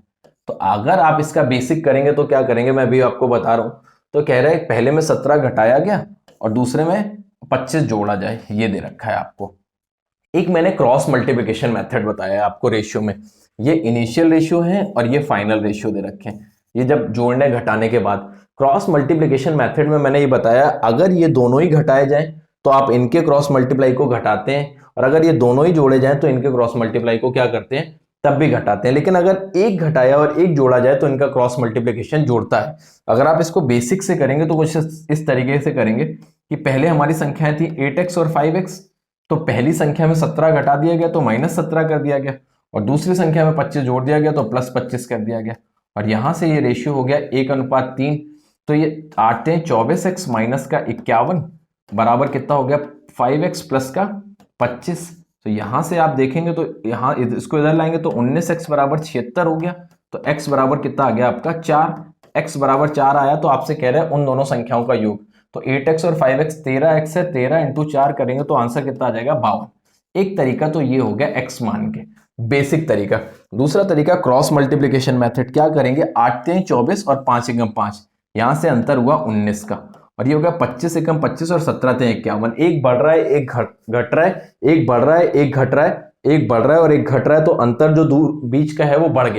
तो अगर आप इसका बेसिक करेंगे तो क्या करेंगे, मैं भी आपको बता रहा हूं। तो कह रहा है पहले में 17 घटाया गया और दूसरे में 25 जोड़ा जाए, ये दे रखा है आपको। एक मैंने क्रॉस मल्टीप्लिकेशन मेथड बताया है आपको रेशियो में, ये इनिशियल रेशियो है और ये फाइनल रेशियो दे रखे हैं, ये जब जोड़ने घटाने के बाद। क्रॉस मल्टीप्लिकेशन मेथड में मैंने ये बताया अगर ये दोनों ही घटाए जाएं तो आप इनके क्रॉस मल्टीप्लाई को घटाते हैं, और अगर ये दोनों ही जोड़े जाएं तो इनके क्रॉस मल्टीप्लाई को क्या करते हैं, तब भी घटाते हैं। लेकिन अगर एक घटाया और एक जोड़ा जाए तो इनका क्रॉस मल्टीप्लिकेशन जोड़ता है। अगर आप इसको बेसिक से करेंगे तो कुछ इस तरीके से करेंगे कि पहले हमारी संख्याएं थी 8x और 5x, तो पहली संख्या में 17 घटा दिया गया तो -17 कर दिया गया, और दूसरी संख्या में 25 जोड़ दिया गया तो +25 कर दिया गया, और यहां से ये रेशियो हो गया 1:3। तो ये आते हैं 24x माइनस का 51 बराबर कितना हो गया 5x प्लस का 25। तो यहां से आप देखेंगे तो यहां इसको इधर लाएंगे तो 19x बराबर 76 हो गया, तो x बराबर कितना आ गया आपका 4, x बराबर 4 आया, तो आपसे कह रहे हैं उन दोनों संख्याओं का योग। तो 8x और 5x 13x है, 13 इंटू 4 करेंगे तो आंसर कितना आ जाएगा 52। एक तरीका तो ये हो गया x मान के बेसिक तरीका। दूसरा तरीका क्रॉस मल्टीप्लिकेशन मेथड, क्या करेंगे 8 × 24 और 5 × 5, यहां से अंतर हुआ 19 का, और ये हो गया 25 × 25 और 17 × 51, एक बढ़ रहा है एक घट रहा है, एक बढ़ रहा है एक घट रहा है, एक बढ़ रहा है और एक घट रहा है, तो अंतर जो दूर बीच का है वो बढ़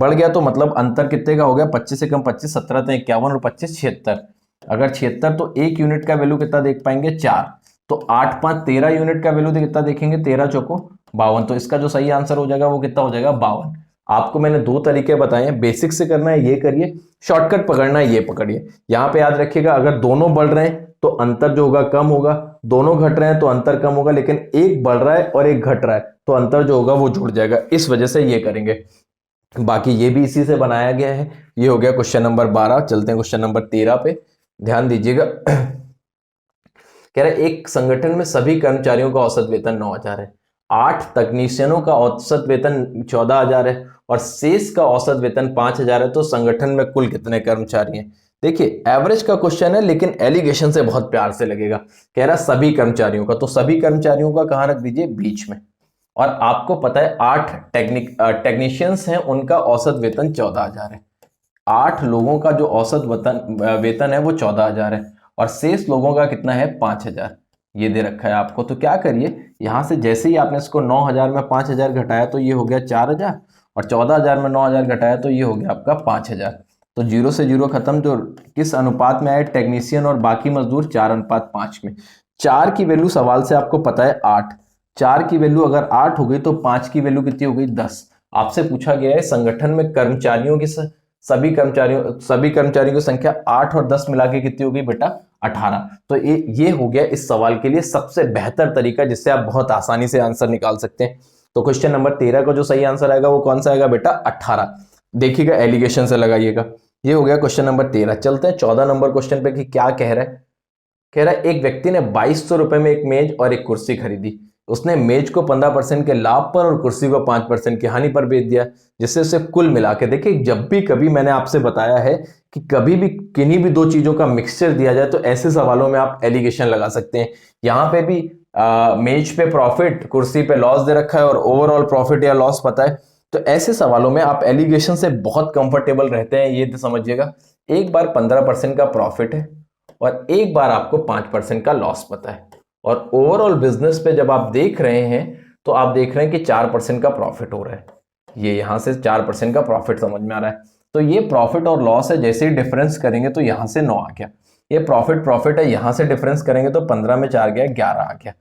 गया तो मतलब अंतर कितने का हो गया 25 × 25, 17 × 51 और 25 76। अगर 76 तो एक यूनिट का वैल्यू कितना देख पाएंगे 4, तो 8 5 13 यूनिट का वैल्यू कितना देखेंगे 13 चौको 52, तो इसका जो सही आंसर हो जाएगा वो कितना हो जाएगा 52। आपको मैंने दो तरीके बताए हैं, बेसिक से करना है ये करिए, शॉर्टकट पकड़ना है ये पकड़िए। यहां पे याद रखिएगा अगर दोनों बढ़ रहे हैं तो अंतर जो होगा कम होगा, दोनों घट रहे हैं तो अंतर कम होगा, लेकिन एक बढ़ रहा है और एक घट रहा है तो अंतर जो होगा वो जुड़ जाएगा, इस वजह से ये करेंगे। बाकी ये भी इसी से बनाया गया है। ये हो गया क्वेश्चन नंबर 12। चलते हैं क्वेश्चन नंबर 13 पे, ध्यान दीजिएगा। कह रहा है एक संगठन में सभी कर्मचारियों का औसत वेतन 9,000 है, 8 तकनीशियनों का औसत वेतन 14,000 है और शेष का औसत वेतन 5,000 है, तो संगठन में कुल कितने कर्मचारी हैं। देखिए एवरेज का क्वेश्चन है लेकिन एलिगेशन से बहुत प्यार से लगेगा। कह रहा सभी कर्मचारियों का, तो सभी कर्मचारियों का कहां रख दीजिए बीच में, और आपको पता है 8 टेक्नीशियंस हैं उनका औसत वेतन 14,000 है, 8 लोगों का जो औसत वेतन है वो 14,000 है और शेष लोगों का कितना है 5,000, ये दे रखा है आपको। तो क्या करिए यहां से जैसे ही आपने इसको 9,000 में 5,000 घटाया तो ये हो गया 4,000, और 14,000 में 9,000 घटाया तो ये हो गया आपका 5,000। तो 0 से 0 खत्म। जो किस अनुपात में आए, टेक्नीशियन और बाकी मजदूर, 4:5 में। 4 की वैल्यू सवाल से आपको पता है 8, 4 की वैल्यू अगर 8 हो गई तो 5 की वैल्यू कितनी हो गई, 10। आपसे पूछा गया है संगठन में कर्मचारियों की सभी कर्मचारियों की संख्या 8 और 10 मिला के कितनी हो गई बेटा, 18। तो ये हो गया इस सवाल के लिए सबसे बेहतर तरीका जिससे आप बहुत आसानी से आंसर निकाल सकते हैं। तो क्वेश्चन नंबर 13 का जो सही आंसर आएगा वो कौन सा आएगा बेटा, 18। देखिएगा, एलिगेशन से लगाइएगा। ये हो गया क्वेश्चन नंबर 13। चलते हैं 14 नंबर क्वेश्चन पे कि क्या कह रहा है। कह रहा है एक व्यक्ति ने 2200 रुपए में एक मेज और एक कुर्सी खरीदी। उसने मेज को 15% के लाभ पर और कुर्सी को 5% की हानि पर बेच दिया, जिससे उसे कुल मिला के, देखिए जब भी कभी मैंने आपसे बताया है कि कभी भी किन्हीं भी दो चीजों का मिक्सचर दिया जाए तो ऐसे सवालों में आप एलिगेशन लगा सकते हैं। यहां पे भी मेज पे प्रॉफिट, कुर्सी पे लॉस दे रखा है और ओवरऑल प्रॉफिट या लॉस पता है। तो ऐसे सवालों में आप एलिगेशन से बहुत कंफर्टेबल रहते हैं, ये समझिएगा। एक बार 15% का प्रॉफिट है और एक बार आपको 5% का लॉस पता है, और ओवरऑल बिजनेस पे जब आप देख रहे हैं तो आप देख रहे हैं कि 4% का प्रॉफिट हो रहा है। ये यहां से 4% का प्रॉफिट समझ में आ रहा है। तो ये प्रॉफिट और लॉस है, जैसे ही डिफरेंस करेंगे तो यहां से 9 आ गया। ये प्रॉफिट है, यहां से डिफरेंस करेंगे तो 15 में 4 गया, 11 आ गया।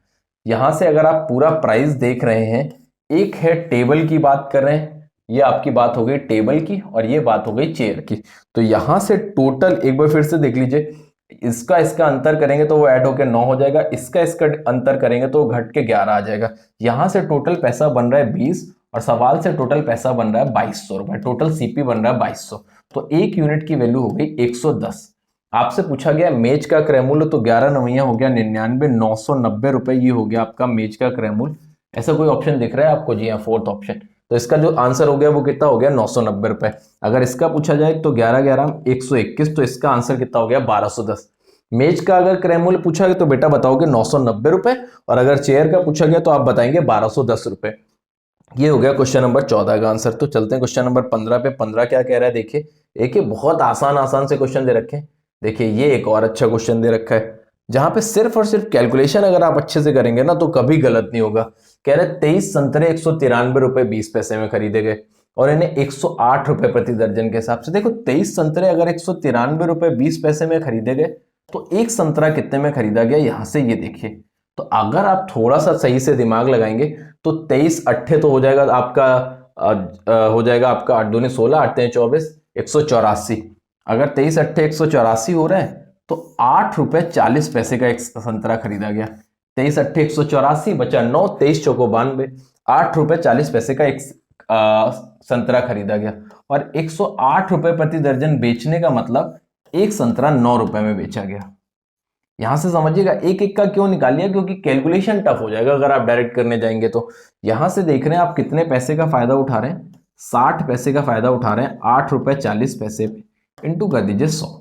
यहां से अगर आप पूरा प्राइस देख रहे हैं, एक है टेबल की बात कर रहे हैं, ये आपकी बात हो गई टेबल की और ये बात हो गई चेयर की। तो यहां से टोटल एक बार फिर से देख लीजिए, इसका इसका अंतर करेंगे तो वो ऐड होकर 9 हो जाएगा, इसका इसका अंतर करेंगे तो वो घट के 11 आ जाएगा। यहां से टोटल पैसा बन रहा है 20 और सवाल से टोटल पैसा बन रहा है 2200 रुपए, टोटल सीपी बन रहा है 2200। तो एक यूनिट की वैल्यू हो गई 110। आपसे पूछा गया मेज का क्रय मूल्य, तो 11 नवैया हो गया 99, 990 रुपए ये हो गया आपका मेज का क्रय मूल्य। ऐसा कोई ऑप्शन दिख रहा है आपको? जी हाँ, फोर्थ ऑप्शन। तो इसका जो आंसर हो गया वो कितना हो गया, 990 रुपए। अगर इसका पूछा जाए तो 11 11 121, तो इसका आंसर कितना हो गया, 1210। मेज का अगर क्रय मूल्य पूछा गया तो बेटा बताओगे 990 रुपए, और अगर चेयर का पूछा गया तो आप बताएंगे 1210 रुपए। ये हो गया क्वेश्चन नंबर 14 का आंसर। तो चलते हैं क्वेश्चन नंबर 15 पे। 15 क्या कह रहा है देखिए, एक बहुत आसान आसान से क्वेश्चन दे रखे हैं। देखिए ये एक और अच्छा क्वेश्चन दे रखा है जहां पे सिर्फ और सिर्फ कैलकुलेशन अगर आप अच्छे से करेंगे ना तो कभी गलत नहीं होगा। कह रहे 23 संतरे 193 रुपए 20 पैसे में खरीदे गए और इन्हें 108 रुपए प्रति दर्जन के हिसाब से। देखो 23 संतरे अगर 193 रुपए 20 पैसे में खरीदे गए तो एक संतरा कितने में खरीदा गया, यहां से ये देखिए। तो अगर आप थोड़ा सा सही से दिमाग लगाएंगे तो 23 अट्ठे तो हो जाएगा आपका, हो जाएगा आपका 8 दूनी 16, 8 तें 24, 184। अगर 23 अट्ठे 184 हो रहा है तो 8 रुपए 40 पैसे का एक संतरा खरीदा गया। 23 अट्ठे 184 बचा 9, 23 चौको 92, 8 रुपए 40 पैसे का एक संतरा खरीदा गया। और 108 रुपए प्रति दर्जन बेचने का मतलब एक संतरा 9 रुपए में बेचा गया। यहां से समझिएगा एक एक का क्यों निकाल लिया, क्योंकि कैलकुलेशन टफ हो जाएगा अगर आप डायरेक्ट करने जाएंगे। तो यहां से देख रहे हैं आप कितने पैसे का फायदा उठा रहे हैं, 60 पैसे का फायदा उठा रहे हैं 8 रुपए 40 पैसे पे, इंटू कर दीजिए 100।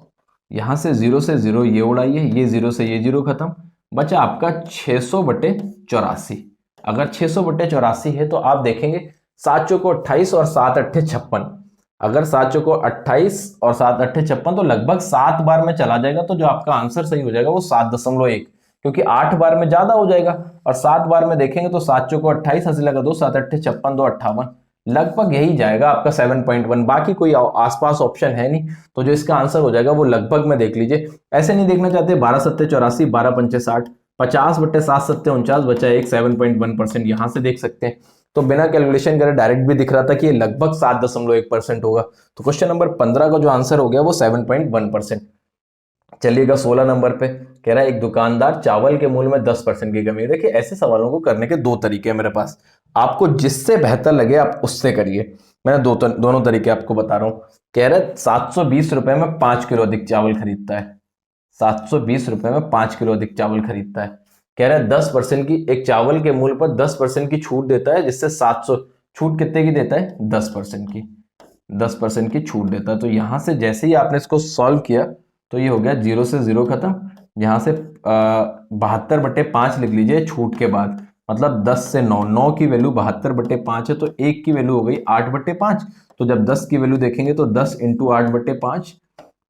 यहां से 0 से 0 ये उड़ाइए, ये 0 से ये 0 खत्म, बचा आपका 600/84। अगर 600/84 है तो आप देखेंगे 7 चौको 28 और 7 अट्ठे 56। अगर 7 चौको 28 और 7 अट्ठे 56 तो लगभग 7 बार में चला जाएगा। तो जो आपका आंसर सही हो जाएगा वो 7.1, क्योंकि 8 बार में ज्यादा हो जाएगा और 7 बार में देखेंगे तो 7 चौको 28, हंसी लगा 2, 7 अट्ठे 56, 2 58, लगभग यही जाएगा आपका 7.1। बाकी कोई आसपास ऑप्शन है नहीं, तो जो इसका आंसर हो जाएगा वो लगभग में देख लीजिए। ऐसे नहीं देखना चाहते, 12 सत्ते 84, 12 पंचे 60, 50/7 सत्ते 49, बचा एक 7.1%, यहां से देख सकते हैं। तो बिना कैलकुलेशन करे डायरेक्ट भी दिख रहा था कि ये लगभग 7.1% होगा। तो क्वेश्चन नंबर 15 का जो आंसर हो गया वो 7.1%। चलिएगा 16 नंबर पे। कह रहा है एक दुकानदार चावल के मूल्य में 10% की कमी। देखिए ऐसे सवालों को करने के दो तरीके हैं मेरे पास, आपको जिससे बेहतर लगे आप उससे करिए। मैं दोनों तरीके आपको बता रहा हूं। कह रहा है 720 रुपए में 5 किलो अधिक चावल खरीदता है, 720 रुपए में 5 किलो अधिक चावल खरीदता है। कह रहा है 10% की, एक चावल के मूल्य पर 10% की छूट देता है, जिससे 700, छूट कितने की देता है, 10% की, 10% की छूट देता है। तो यहां से जैसे ही आपने इसको सॉल्व किया तो ये हो गया 0 से 0 खत्म। यहां से 72/5 लिख लीजिए छूट के बाद, मतलब 10 से 9, 9 की वैल्यू 72/5 है, तो 1 की वैल्यू हो गई 8/5। तो जब 10 की वैल्यू देखेंगे तो 10 इंटू 8/5,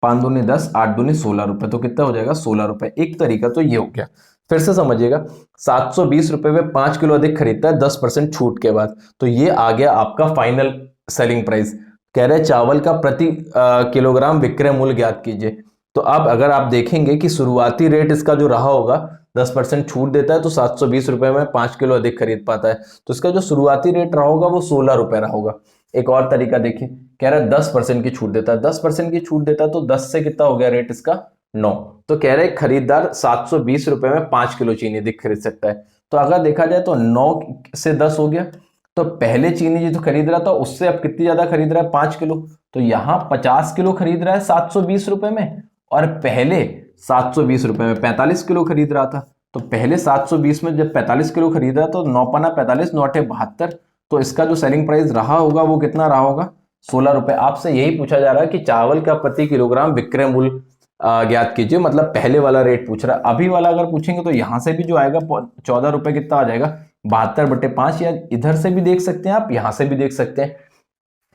5 दूनी 10, 8 दूनी 16 रुपए, तो कितना हो जाएगा 16 रुपए। एक तरीका तो ये हो गया। फिर से समझिएगा, 720 रुपए में 5 किलो अधिक खरीदता है 10% छूट के बाद, तो ये आ गया आपका फाइनल सेलिंग प्राइस। कह रहे चावल का प्रति किलोग्राम विक्रय मूल्य ज्ञात कीजिए। तो अब अगर आप देखेंगे कि शुरुआती रेट इसका जो रहा होगा 10% छूट देता है तो 720 रुपए में 5 किलो अधिक खरीद पाता है, तो इसका जो शुरुआती रेट रहा होगा वो 16 रुपए रहा होगा। एक और तरीका देखिए, कह रहा है 10% की छूट देता है, 10% की छूट देता है तो 10 से कितना हो गया रेट इसका 9, तो कह रहे खरीदार 720 रुपए में 5 किलो चीनी अधिक खरीद सकता है। तो अगर देखा जाए तो 9 से 10 हो गया, तो पहले चीनी जो खरीद रहा था उससे अब कितनी ज्यादा खरीद रहा है 5 किलो, तो यहाँ 50 किलो खरीद रहा है 720 रुपए में, और पहले 720 रुपए में 45 किलो खरीद रहा था। तो पहले 720 में जब 45 किलो खरीद रहा तो 9 पना 45 9 72, तो इसका जो सेलिंग प्राइस रहा होगा वो कितना रहा होगा 16 रुपए। आपसे यही पूछा जा रहा है कि चावल का प्रति किलोग्राम विक्रय मूल्य ज्ञात कीजिए, मतलब पहले वाला रेट पूछ रहा है। अभी वाला अगर पूछेंगे तो यहां से भी जो आएगा 14 रुपए कितना आ जाएगा 72/5, या इधर से भी देख सकते हैं आप, यहां से भी देख सकते हैं,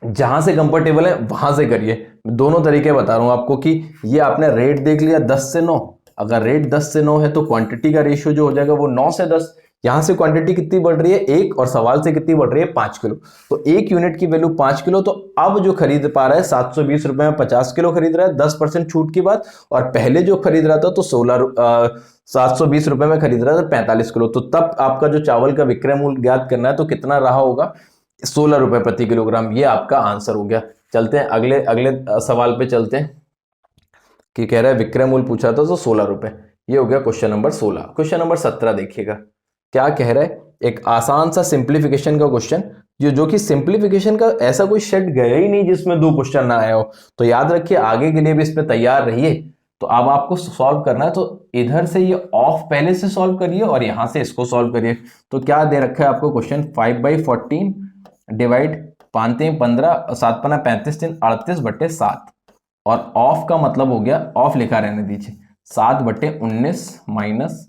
जहां से कंफर्टेबल है वहां से करिए। दोनों तरीके बता रहा हूं आपको कि ये आपने रेट देख लिया 10 से 9, अगर रेट 10 से 9 है तो क्वांटिटी का रेशियो जो हो जाएगा वो 9 से 10, यहां से क्वांटिटी कितनी बढ़ रही है 1, और सवाल से कितनी बढ़ रही है 5 किलो, तो 1 यूनिट की वैल्यू 5 किलो। तो अब जो खरीद पा रहा है 720 रुपए में 50 किलो खरीद रहा है 10% छूट की बात, और पहले जो खरीद रहा था तो 720 रुपए में खरीद रहा था 45 किलो, तो तब आपका जो चावल का विक्रय मूल्य ज्ञात करना है तो कितना रहा होगा 16 रुपए प्रति किलोग्राम। ये आपका आंसर हो गया। चलते हैं अगले अगले सवाल पे चलते हैं, कि कह रहा है विक्रय मूल्य पूछा था तो 16 रुपए, ये हो गया क्वेश्चन नंबर 16। क्वेश्चन नंबर 17 देखिएगा क्या कह रहा है, एक आसान सा सिंप्लीफिकेशन का क्वेश्चन, जो कि सिंप्लीफिकेशन का ऐसा कोई सेट गया ही नहीं जिसमें 2 क्वेश्चन ना आए हो, तो याद रखिए आगे के लिए भी इस पे तैयार रहिए। तो अब आपको सॉल्व करना है, तो इधर से ये ऑफ पहले से सॉल्व करिए और यहां से इसको सॉल्व करिए। तो क्या दे रखा है आपको क्वेश्चन, 5/14 डिवाइड 5 3 15 7 पना 35 3 38/7, और ऑफ का मतलब हो गया, ऑफ लिखा रहने दीजिए, 7/19 माइनस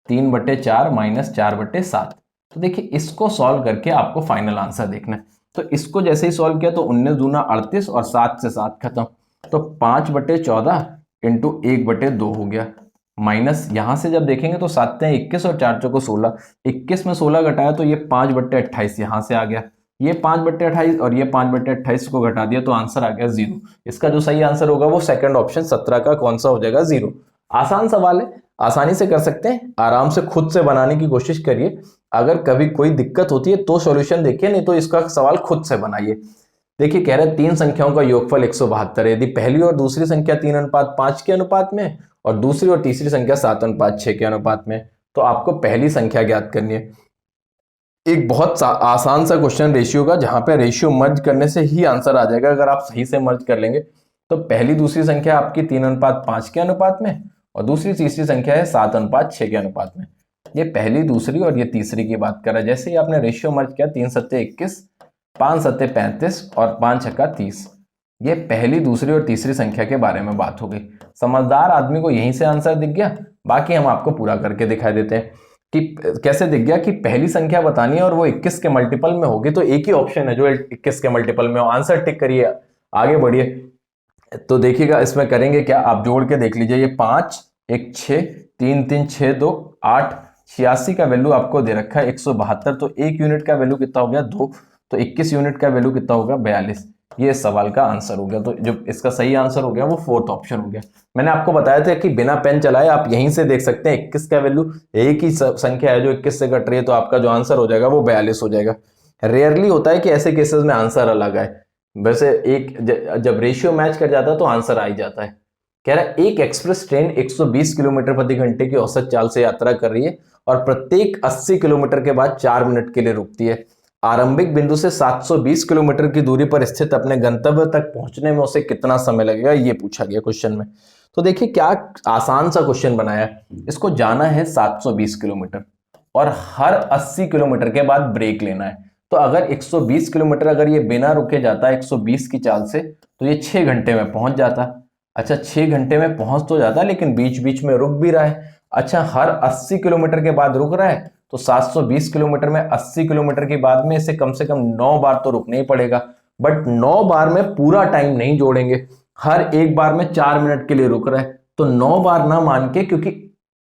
3/4 माइनस 4/7। तो देखिए इसको सॉल्व करके आपको फाइनल आंसर देखना है। तो इसको जैसे ही सॉल्व किया तो 19 दूना 38 और 7 से 7 खत्म, तो 5/14 इंटू 1/2 हो गया, माइनस यहां से जब देखेंगे तो 7 21 और 4 चौको 16, 21 में 16 घटाया तो ये 5/28 यहां से आ गया, ये 5/28 और ये 5/28 को घटा दिया तो आंसर आ गया 0। इसका जो सही आंसर होगा वो सेकंड ऑप्शन 17 का कौन सा हो जाएगा 0। आसान सवाल है, आसानी से कर सकते हैं, आराम से खुद से बनाने की कोशिश करिए। अगर कभी कोई दिक्कत होती है तो सॉल्यूशन देखिए, नहीं तो इसका सवाल खुद से बनाइए। देखिए कह रहा है 3 संख्याओं का योगफल 172 है, यदि पहली और दूसरी संख्या 3:5 के अनुपात में और दूसरी और तीसरी संख्या 7:6 के अनुपात में, तो आपको पहली संख्या ज्ञात करनी है। एक बहुत आसान सा क्वेश्चन रेशियो का, जहां पे रेशियो मर्ज करने से ही आंसर आ जाएगा अगर आप सही से मर्ज कर लेंगे। तो पहली दूसरी संख्या आपकी 3:5 के अनुपात में और दूसरी तीसरी संख्या है 7:6 के अनुपात में। ये पहली दूसरी और ये तीसरी की बात कर रहा है। जैसे ही आपने रेशियो मर्ज किया 3 सत्ते 21, 5 सत्ते 35 और 5 छक्का 30, ये पहली दूसरी और तीसरी संख्या के बारे में बात हो गई। समझदार आदमी को यहीं से आंसर दिख गया, बाकी हम आपको पूरा करके दिखाई देते हैं कि कैसे दिख गया। कि पहली संख्या बतानी है और वो 21 के मल्टीपल में होगी, तो एक ही ऑप्शन है जो 21 के मल्टीपल में हो, आंसर टिक करिए आगे बढ़िए। तो देखिएगा इसमें करेंगे क्या, आप जोड़ के देख लीजिए, ये 5 1 6 3 3 6 2 8 86 का वैल्यू आपको दे रखा है 172, तो 1 यूनिट का वैल्यू कितना हो गया 2, तो 21 यूनिट का वैल्यू कितना होगा 42। ये सवाल का आंसर हो गया। तो जो इसका सही आंसर हो गया वो 4th ऑप्शन हो गया। मैंने आपको बताया था कि बिना पेन चलाए आप यहीं से देख सकते हैं 21 का वैल्यू, एक ही संख्या है जो 21 से घट रही है, तो आपका जो आंसर हो जाएगा वो 42 हो जाएगा। रेयरली होता है कि ऐसे केसेस में आंसर अलग आए, वैसे एक जब रेशियो मैच कर जाता है तो आंसर आ ही जाता है। कह रहा है एक एक्सप्रेस ट्रेन 120 किलोमीटर प्रति घंटे की औसत चाल से यात्रा कर रही है और प्रत्येक 80 किलोमीटर के बाद 4 मिनट के लिए रुकती है। आरंभिक बिंदु से 720 किलोमीटर की दूरी पर स्थित अपने गंतव्य तक पहुंचने में उसे कितना समय लगेगा, ये पूछा गया क्वेश्चन में। तो देखिए क्या आसान सा क्वेश्चन बनाया, इसको जाना है 720 किलोमीटर और हर 80 किलोमीटर के बाद ब्रेक लेना है। तो अगर 120 किलोमीटर अगर ये बिना रुके जाता है 120 की चाल से, तो ये 6 घंटे में पहुंच जाता। अच्छा 6 घंटे में पहुंच तो जाता, लेकिन बीच बीच में रुक भी रहा है। अच्छा हर 80 किलोमीटर के बाद रुक रहा है, तो 720 किलोमीटर में 80 किलोमीटर के बाद में इसे कम से कम 9 बार तो रुकना ही पड़ेगा। बट 9 बार में पूरा टाइम नहीं जोड़ेंगे, हर एक बार में 4 मिनट के लिए रुक रहा है, तो 9 बार ना मान के, क्योंकि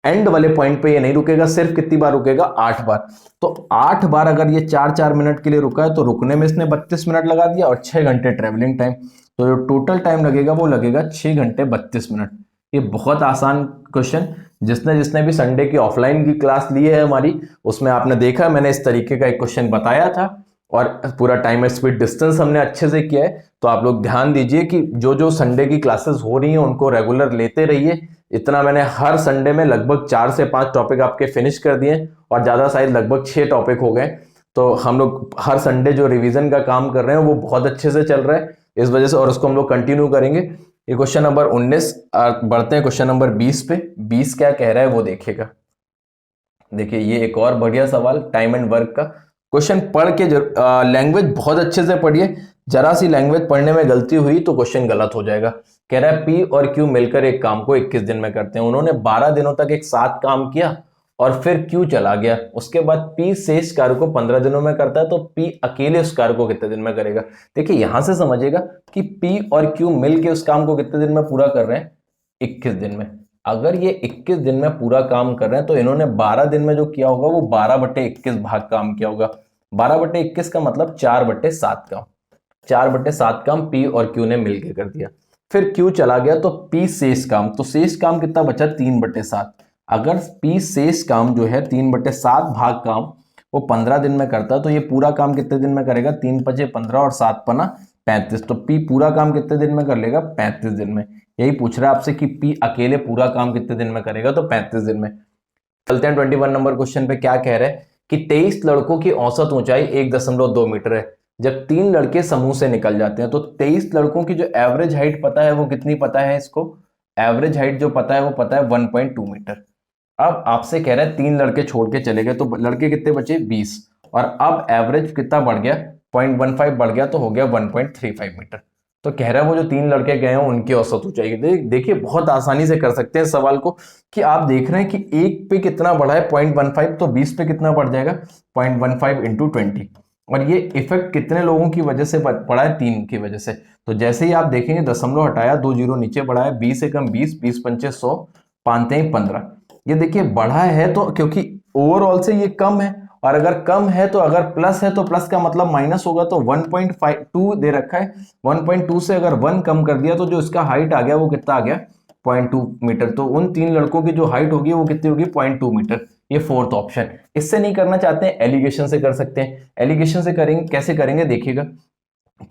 एंड वाले पॉइंट पे ये नहीं रुकेगा, सिर्फ कितनी बार रुकेगा, 8 बार। तो 8 बार अगर ये 4-4 मिनट के लिए रुका है तो रुकने में इसने 32 मिनट लगा दिया और 6 घंटे ट्रेवलिंग टाइम, तो जो टोटल टाइम लगेगा वो लगेगा 6 घंटे 32 मिनट। ये बहुत आसान क्वेश्चन, जिसने जिसने भी संडे की ऑफलाइन की क्लास ली है हमारी, उसमें आपने देखा मैंने इस तरीके का एक क्वेश्चन बताया था और पूरा टाइम स्पीड डिस्टेंस हमने अच्छे से किया है। तो आप लोग ध्यान दीजिए कि जो जो संडे की क्लासेस हो रही हैं उनको रेगुलर लेते रहिए। इतना मैंने हर संडे में लगभग 4 से 5 टॉपिक आपके फिनिश कर दिए और ज्यादा शायद लगभग 6 टॉपिक हो गए। तो हम लोग हर संडे जो रिवीजन का काम कर रहे हैं वो बहुत अच्छे से चल रहा है इस वजह से, और उसको हम लोग कंटिन्यू करेंगे। ये क्वेश्चन नंबर 19, बढ़ते हैं क्वेश्चन नंबर 20 पे। 20 क्या कह रहा है वो देखिएगा। देखिए ये एक और बढ़िया सवाल टाइम एंड वर्क का क्वेश्चन। पढ़ के लैंग्वेज बहुत अच्छे से पढ़िए, जरा सी लैंग्वेज पढ़ने में गलती हुई तो क्वेश्चन गलत हो जाएगा। कह रहा है पी और क्यू मिलकर एक काम को 21 दिन में करते हैं। उन्होंने 12 दिनों तक एक साथ काम किया और फिर क्यू चला गया। उसके बाद पी शेष कार्य को 15 दिनों में करता है, तो पी अकेले उस कार्य को कितने दिन में करेगा। देखिए यहां से समझिएगा कि पी और क्यू मिलकर उस काम को कितने दिन में पूरा कर रहे हैं, 21 दिन में। अगर ये 21 दिन में पूरा काम कर रहे हैं तो इन्होंने 12 दिन में जो किया होगा वो 12/21 भाग काम किया होगा। 12/21 का मतलब 4/7 काम। 4/7 काम पी और क्यू ने मिलकर कर दिया। फिर क्यू चला गया तो पी शेष काम, तो शेष काम कितना बचा, 3/7। अगर पी शेष काम जो है 3/7 भाग काम वो 15 दिन में करता है, तो ये पूरा काम कितने दिन में करेगा, 3×5 = 15 और 7×5 = 35। तो पी पूरा काम कितने दिन में कर लेगा, 35 दिन में। यही पूछ रहा है आपसे कि पी अकेले पूरा काम कितने दिन में करेगा, तो 35 दिन में। चलते हैं 21 नंबर क्वेश्चन पे। क्या कह रहे हैं कि 23 लड़कों की औसत ऊंचाई 1.2 मीटर है। जब 3 लड़के समूह से निकल जाते हैं तो 23 लड़कों की जो एवरेज हाइट पता है वो कितनी पता है, इसको एवरेज हाइट जो पता है वो पता है 1.2 मीटर। अब आपसे कह रहा है 3 लड़के छोड़ के चले गए तो लड़के कितने बचे, 20, और अब एवरेज कितना बढ़ गया, 0.15 बढ़ गया, तो हो गया 1.35 मीटर। तो कह रहा है वो जो 3 लड़के गए हैं उनकी औसत ऊंचाई। देखिए बहुत आसानी से कर सकते हैं इस सवाल को कि आप देख रहे हैं कि एक पे कितना बढ़ा है 0.15, तो 20 पे कितना बढ़ जाएगा 0.15 × 20, और ये इफेक्ट कितने लोगों की वजह से पड़ा है, 3 की वजह से। तो जैसे ही आप देखेंगे दशमलव हटाया, 2 जीरो नीचे बढ़ा है, 20 से कम 20, 20×5 = 100, 5×3 = 15। ये देखिए बढ़ा है तो क्योंकि ओवरऑल से ये कम है, और अगर कम है तो अगर प्लस है तो प्लस का मतलब माइनस होगा, तो 1.52 दे रखा है। 1.2 से अगर 1 कम कर दिया तो जो इसका हाइट आ गया वो कितना आ गया, 0.2 मीटर। तो उन 3 लड़कों की जो हाइट होगी वो कितनी होगी, 0.2 मीटर। ये फोर्थ ऑप्शन। इससे नहीं करना चाहते हैं, एलिगेशन से कर सकते हैं। एलिगेशन से करेंगे, कैसे करेंगे देखिएगा।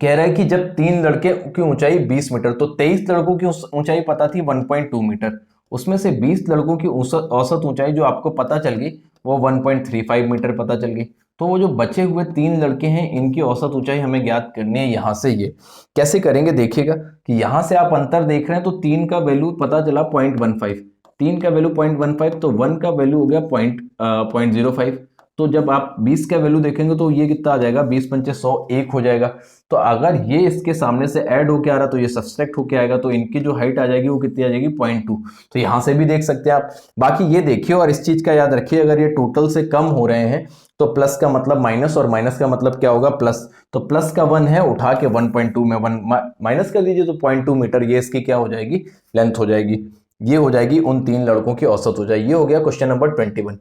कह रहा है कि जब 3 लड़के की ऊंचाई 20 मीटर, तो 23 लड़कों की ऊंचाई पता थी 1.2 मीटर, उसमें से 20 लड़कों की औसत ऊंचाई जो आपको पता चल गई वो 1.35 मीटर पता चल गई। तो वो जो बचे हुए 3 लड़के हैं इनकी औसत ऊंचाई हमें ज्ञात करनी है। यहां से ये कैसे करेंगे देखिएगा कि यहां से आप अंतर देख रहे हैं, तो 3 का वैल्यू पता चला 0.15, 3 का वैल्यू 0.15, तो 1 का वैल्यू हो गया 0.05। तो जब आप 20 का वैल्यू देखेंगे तो ये कितना आ जाएगा, 20×5 = 100, 1 हो जाएगा। तो अगर ये इसके सामने से ऐड होके आ रहा तो ये सब्सट्रैक्ट होके आएगा, तो इनकी जो हाइट आ जाएगी वो कितनी आ जाएगी, 0.2। तो यहां से भी देख सकते हैं आप। बाकी ये देखिए और इस चीज का याद रखिए, अगर ये टोटल से कम हो रहे हैं तो प्लस का मतलब माइनस, और माइनस का मतलब क्या होगा, प्लस। तो प्लस का 1 है, उठा के 1.2 में 1 माइनस कर लीजिए, तो 0.2 मीटर ये इसकी क्या हो जाएगी, लेंथ हो जाएगी। ये हो जाएगी उन 3 लड़कों की औसत हो जाएगी। ये हो गया क्वेश्चन नंबर 21।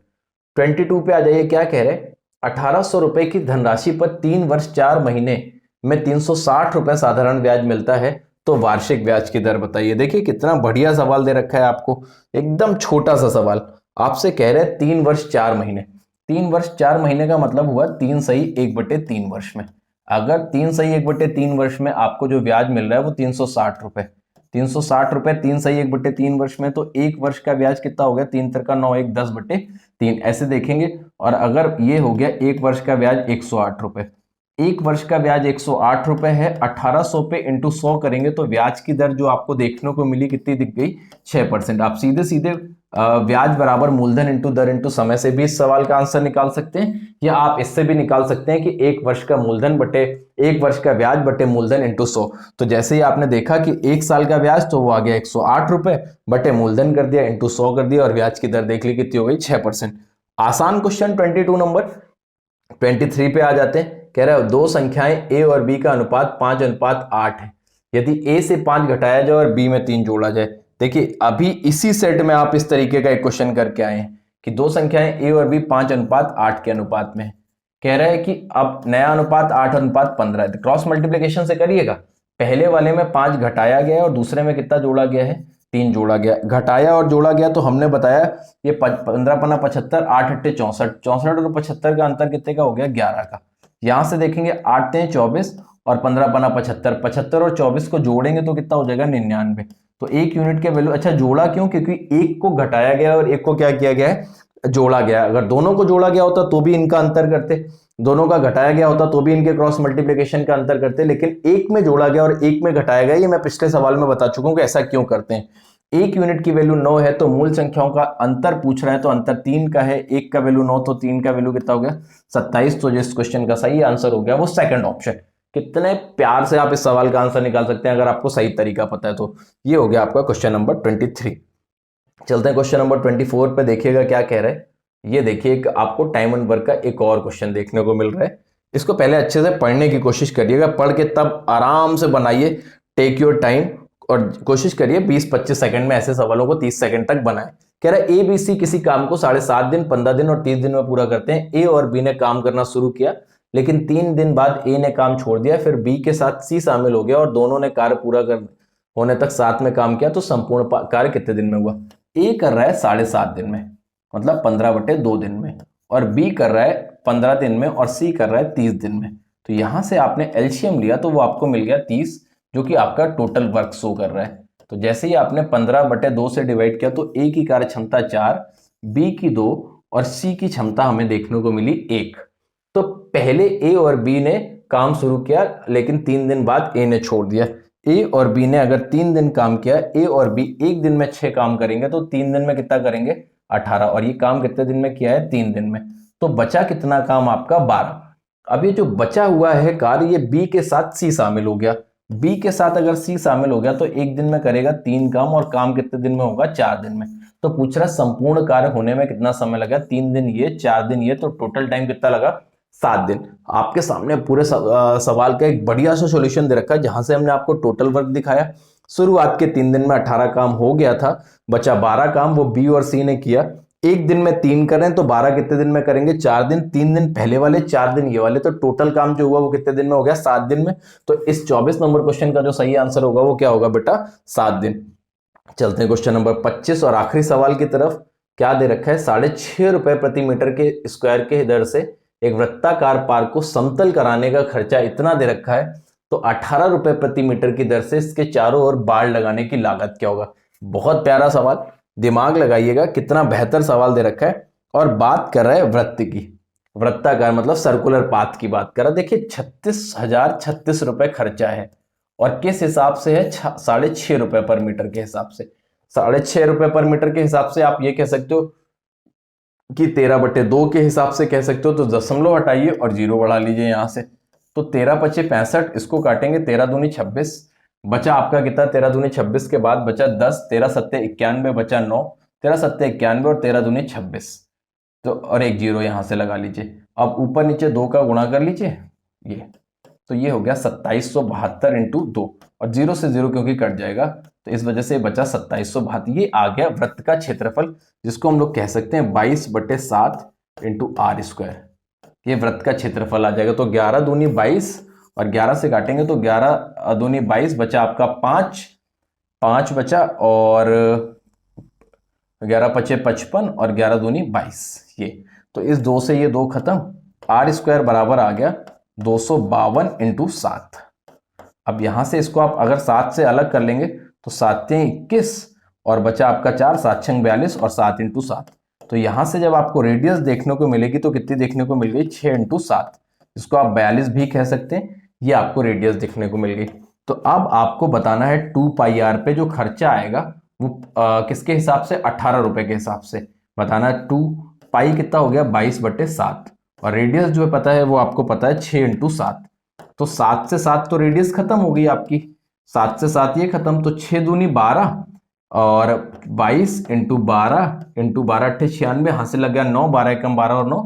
22 पे आ जाइए। क्या कह रहे हैं, 1800 रुपए की धनराशि पर 3 वर्ष 4 महीने में 360 रुपए साधारण ब्याज मिलता है, तो वार्षिक ब्याज की दर बताइए। देखिए कितना बढ़िया सवाल दे रखा है आपको, एकदम छोटा सा सवाल। आपसे कह रहे हैं 3 वर्ष 4 महीने। 3 वर्ष 4 महीने का मतलब हुआ 3 सही 1/3 वर्ष में। अगर 3 सही 1/3 वर्ष में आपको जो ब्याज मिल रहा है वो 360 रुपए, 360 रुपए 3 सही 1/3 वर्ष में, तो एक वर्ष का ब्याज कितना हो गया, 3×3 = 9, 1 10/3 ऐसे देखेंगे। और अगर ये हो गया एक वर्ष का ब्याज 108 रुपए, एक वर्ष का ब्याज 108 रुपए है, 1800 पे इंटू 100 करेंगे तो ब्याज की दर जो आपको देखने को मिली कितनी दिख गई, 6%। आप सीधे सीधे ब्याज बराबर मूलधन इंटू दर इंटू समय से भी इस सवाल का आंसर निकाल सकते हैं, या आप इससे भी निकाल सकते हैं कि एक वर्ष का मूलधन बटे एक वर्ष का ब्याज बटे मूलधन इंटू 100। तो जैसे ही आपने देखा कि एक साल का ब्याज तो वो आ गया 108 रुपए, बटे मूलधन कर दिया इंटू 100 कर दिया, और ब्याज की दर देख ली कितनी हो गई, 6%। आसान क्वेश्चन 22 नंबर। 23 पे आ जाते हैं। कह रहा है दो संख्याएं a और b का अनुपात 5:8 है। यदि a से 5 घटाया जाए और b में 3 जोड़ा जाए, देखिए अभी इसी सेट में आप इस तरीके का एक क्वेश्चन करके आए हैं कि दो संख्याएं ए और बी 5:8 के अनुपात में है। कह रहा है कि अब नया अनुपात 8:15 है, क्रॉस मल्टीप्लीकेशन से करिएगा। पहले वाले में 5 घटाया गया है और दूसरे में कितना जोड़ा गया है, 3 जोड़ा गया। घटाया और जोड़ा गया तो हमने बताया ये 15 75, 8 8 64, 64 और 75 का अंतर कितने का हो गया, 11 का। यहां से देखेंगे 8 3 24 और 15 15 75, 75 और 24 को जोड़ेंगे तो कितना हो जाएगा, 99। तो एक यूनिट के वैल्यू, अच्छा जोड़ा क्यों, क्योंकि एक को घटाया गया और एक को क्या किया गया है, जोड़ा गया। अगर दोनों को जोड़ा गया होता तो भी इनका अंतर करते, दोनों का घटाया गया होता तो भी इनके क्रॉस मल्टीप्लिकेशन का अंतर करते, लेकिन एक में जोड़ा गया और एक में घटाया गया। ये मैं पिछले सवाल में बता चुका हूं कि ऐसा क्यों करते हैं। एक यूनिट की वैल्यू 9 है तो मूल संख्याओं का अंतर पूछ रहा है, तो अंतर 3 का है। एक का वैल्यू 9 तो 3 का वैल्यू कितना हो गया, 27। तो जिस क्वेश्चन का सही आंसर हो गया वो सेकंड ऑप्शन। कितने प्यार से आप इस सवाल का आंसर निकाल सकते हैं अगर आपको सही तरीका पता है तो। ये हो गया आपका क्वेश्चन नंबर 23। चलते हैं क्वेश्चन नंबर 24 पे, देखिएगा क्या कह रहा है। ये देखिए आपको टाइम एंड वर्क का एक और क्वेश्चन देखने को मिल रहा है। इसको पहले अच्छे से पढ़ने की कोशिश करिएगा, पढ़ के तब आराम से बनाइए, टेक योर टाइम, और कोशिश करिए 20-25 सेकंड में ऐसे सवालों को 30 सेकंड तक बनाएं। कह रहा है ए बी सी किसी काम को 7.5 दिन, 15 दिन और 30 दिन में पूरा करते हैं। ए और बी ने काम करना शुरू किया, लेकिन 3 दिन बाद ए ने काम छोड़ दिया, फिर बी के साथ सी शामिल हो गया और दोनों ने कार्य पूरा कर होने तक साथ में काम किया। तो संपूर्ण कार्य कितने दिन में हुआ। ए कर रहा है 7.5 दिन में, मतलब 15/2 दिन में, और बी कर रहा है 15 दिन में, और सी कर रहा है 30 दिन में। तो यहां से आपने एलसीएम लिया तो वो आपको मिल गया 30, जो कि आपका टोटल वर्क शो कर रहा है। तो जैसे ही आपने 15/2 से डिवाइड किया तो ए की कार्य क्षमता 4, बी की 2 और सी की क्षमता हमें देखने को मिली 1। तो पहले ए और बी ने काम शुरू किया, लेकिन 3 दिन बाद ए ने छोड़ दिया। ए और बी ने अगर 3 दिन काम किया, ए और बी एक दिन में 6 काम करेंगे, तो 3 दिन में कितना करेंगे, 18। और ये काम कितने दिन में किया है, 3 दिन में। तो बचा कितना काम आपका, 12। अब ये जो बचा हुआ है कार्य, ये बी के साथ सी शामिल हो गया। बी के साथ अगर सी शामिल हो गया तो एक दिन में करेगा 3 काम, और काम कितने दिन में होगा, 4 दिन में। तो पूछ रहा संपूर्ण कार्य होने में कितना समय लगा, 3 दिन ये, 4 दिन ये, तो टोटल टाइम कितना लगा, 7 दिन। आपके सामने पूरे सवाल का एक बढ़िया सा सॉल्यूशन दे रखा है, जहां से हमने आपको टोटल वर्क दिखाया। शुरुआत के 3 दिन में 18 काम हो गया था, बचा 12 काम, वो बी और सी ने किया। एक दिन में 3 करें तो 12 कितने दिन में करेंगे, 4 दिन। 3 दिन पहले वाले, 4 दिन ये वाले, तो टोटल काम जो हुआ वो कितने दिन में हो गया, 7 दिन में। तो इस 24 नंबर क्वेश्चन का जो सही आंसर होगा वो क्या होगा बेटा, 7 दिन। चलते हैं क्वेश्चन नंबर 25 और आखिरी सवाल की तरफ। क्या दे रखा है, 6.5 रुपए प्रति मीटर के स्क्वायर के दर से एक वृत्ताकार पार्क को समतल कराने का खर्चा इतना दे रखा है, तो 18 रुपए प्रति मीटर की दर से इसके चारों ओर बाड़ लगाने की लागत क्या होगा। बहुत प्यारा सवाल, दिमाग लगाइएगा, कितना बेहतर सवाल दे रखा है। और बात कर रहा है वृत्त की, वृत्ताकार मतलब सर्कुलर पाथ की बात कर रहा है। देखिए 36,036 रुपए खर्चा है, और किस हिसाब से है, 6.5 रुपए पर मीटर के हिसाब से। 6.5 रुपए पर मीटर के हिसाब से आप ये कह सकते हो कि 13/2 के हिसाब से कह सकते हो। तो दशमलव हटाइए और 0 बढ़ा लीजिए यहां से, तो 13×5 = 65, इसको काटेंगे 13 दूनी 26, बचा आपका कितना, 13 दूनी 26 के बाद बचा 10, 13 सत्ते 91, बचा 9, 13 सत्ते 91 और 13 दूनी 26, तो और एक 0 यहां से लगा लीजिए। अब ऊपर नीचे 2 का गुणा कर लीजिए, ये तो ये हो गया 2772 × 2, और 0 से 0 क्योंकि कट जाएगा तो इस वजह से बचा 2772। ये आ गया वृत्त का क्षेत्रफल, जिसको हम लोग कह सकते हैं 22/7 × r²। ये वृत्त का क्षेत्रफल आ जाएगा। तो 11 दूनी 22 और 11 से काटेंगे तो 11 दूनी 22, बचा आपका 5 बचा, और 11×5 = 55 और 11 दूनी 22। ये तो इस 2 से ये 2 खत्म, r² बराबर आ गया 252 × 7। अब यहां से इसको आप अगर 7 से अलग कर लेंगे तो 7 × 21 और बचा आपका 4, 7 × 42 और 7 × 7। तो यहां से जब आपको रेडियस देखने को मिलेगी तो कितनी देखने को मिल गई, 6 × 7, इसको आप 42 भी कह सकते हैं। ये आपको रेडियस देखने को मिल गई। तो अब आपको बताना है 2πr पे जो खर्चा आएगा वो किसके हिसाब से, 18 रुपए के हिसाब से बताना। 2π कितना हो गया, 22/7, और रेडियस जो है पता है वो आपको पता है 6 × 7। तो 7 से 7 तो रेडियस खत्म हो गई आपकी, 7 से 7 ये खत्म, तो 6 दूनी 12 और 22 × 12 × 12 = 96, यहां से लग गया 9, 12 × 12 और 9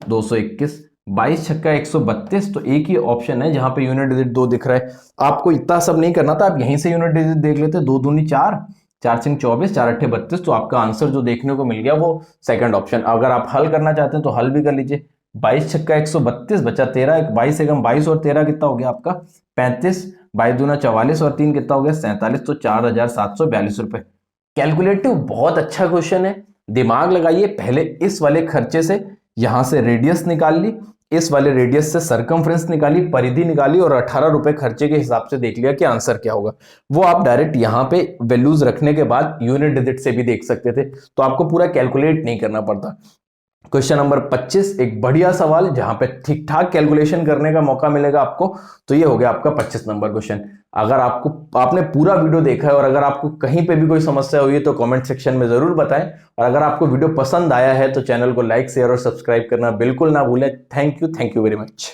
221, 22 छक्का 132। तो एक ही ऑप्शन है जहां पे यूनिट डिजिट 2 दिख रहा है। आपको इतना सब नहीं करना था, आप यहीं से यूनिट डिजिट देख लेते, 2 दूनी 4 4 सिंह 24, 4 अट्ठे 32, तो आपका आंसर जो देखने को मिल गया वो सेकंड ऑप्शन। अगर आप हल करना चाहते हैं तो हल भी कर लीजिए। 22 छक्का 132 बचा 13, 22 एकम 22 और 13 कितना हो गया आपका 35, 22 दूना 44 और 3 कितना हो गया 47, तो 4742 रुपए। कैलकुलेटिव बहुत अच्छा क्वेश्चन है, दिमाग लगाइए। पहले इस वाले खर्चे से यहां से रेडियस निकाल ली, इस वाले रेडियस से सरकमफ्रेंस निकाली, परिधि निकाली और 18 रुपए खर्चे के हिसाब से देख लिया कि आंसर क्या होगा। वो आप डायरेक्ट यहां पे वैल्यूज रखने के बाद यूनिट डिजिट से भी देख सकते थे, तो आपको पूरा कैलकुलेट नहीं करना पड़ता। क्वेश्चन नंबर 25 एक बढ़िया सवाल जहां पे ठीक ठाक कैलकुलेशन करने का मौका मिलेगा आपको, तो ये हो गया आपका 25 नंबर क्वेश्चन। अगर आपने पूरा वीडियो देखा है और अगर आपको कहीं पे भी कोई समस्या हुई है तो कमेंट सेक्शन में जरूर बताएं, और अगर आपको वीडियो पसंद आया है तो चैनल को लाइक शेयर और सब्सक्राइब करना बिल्कुल ना भूलें। Thank you very much.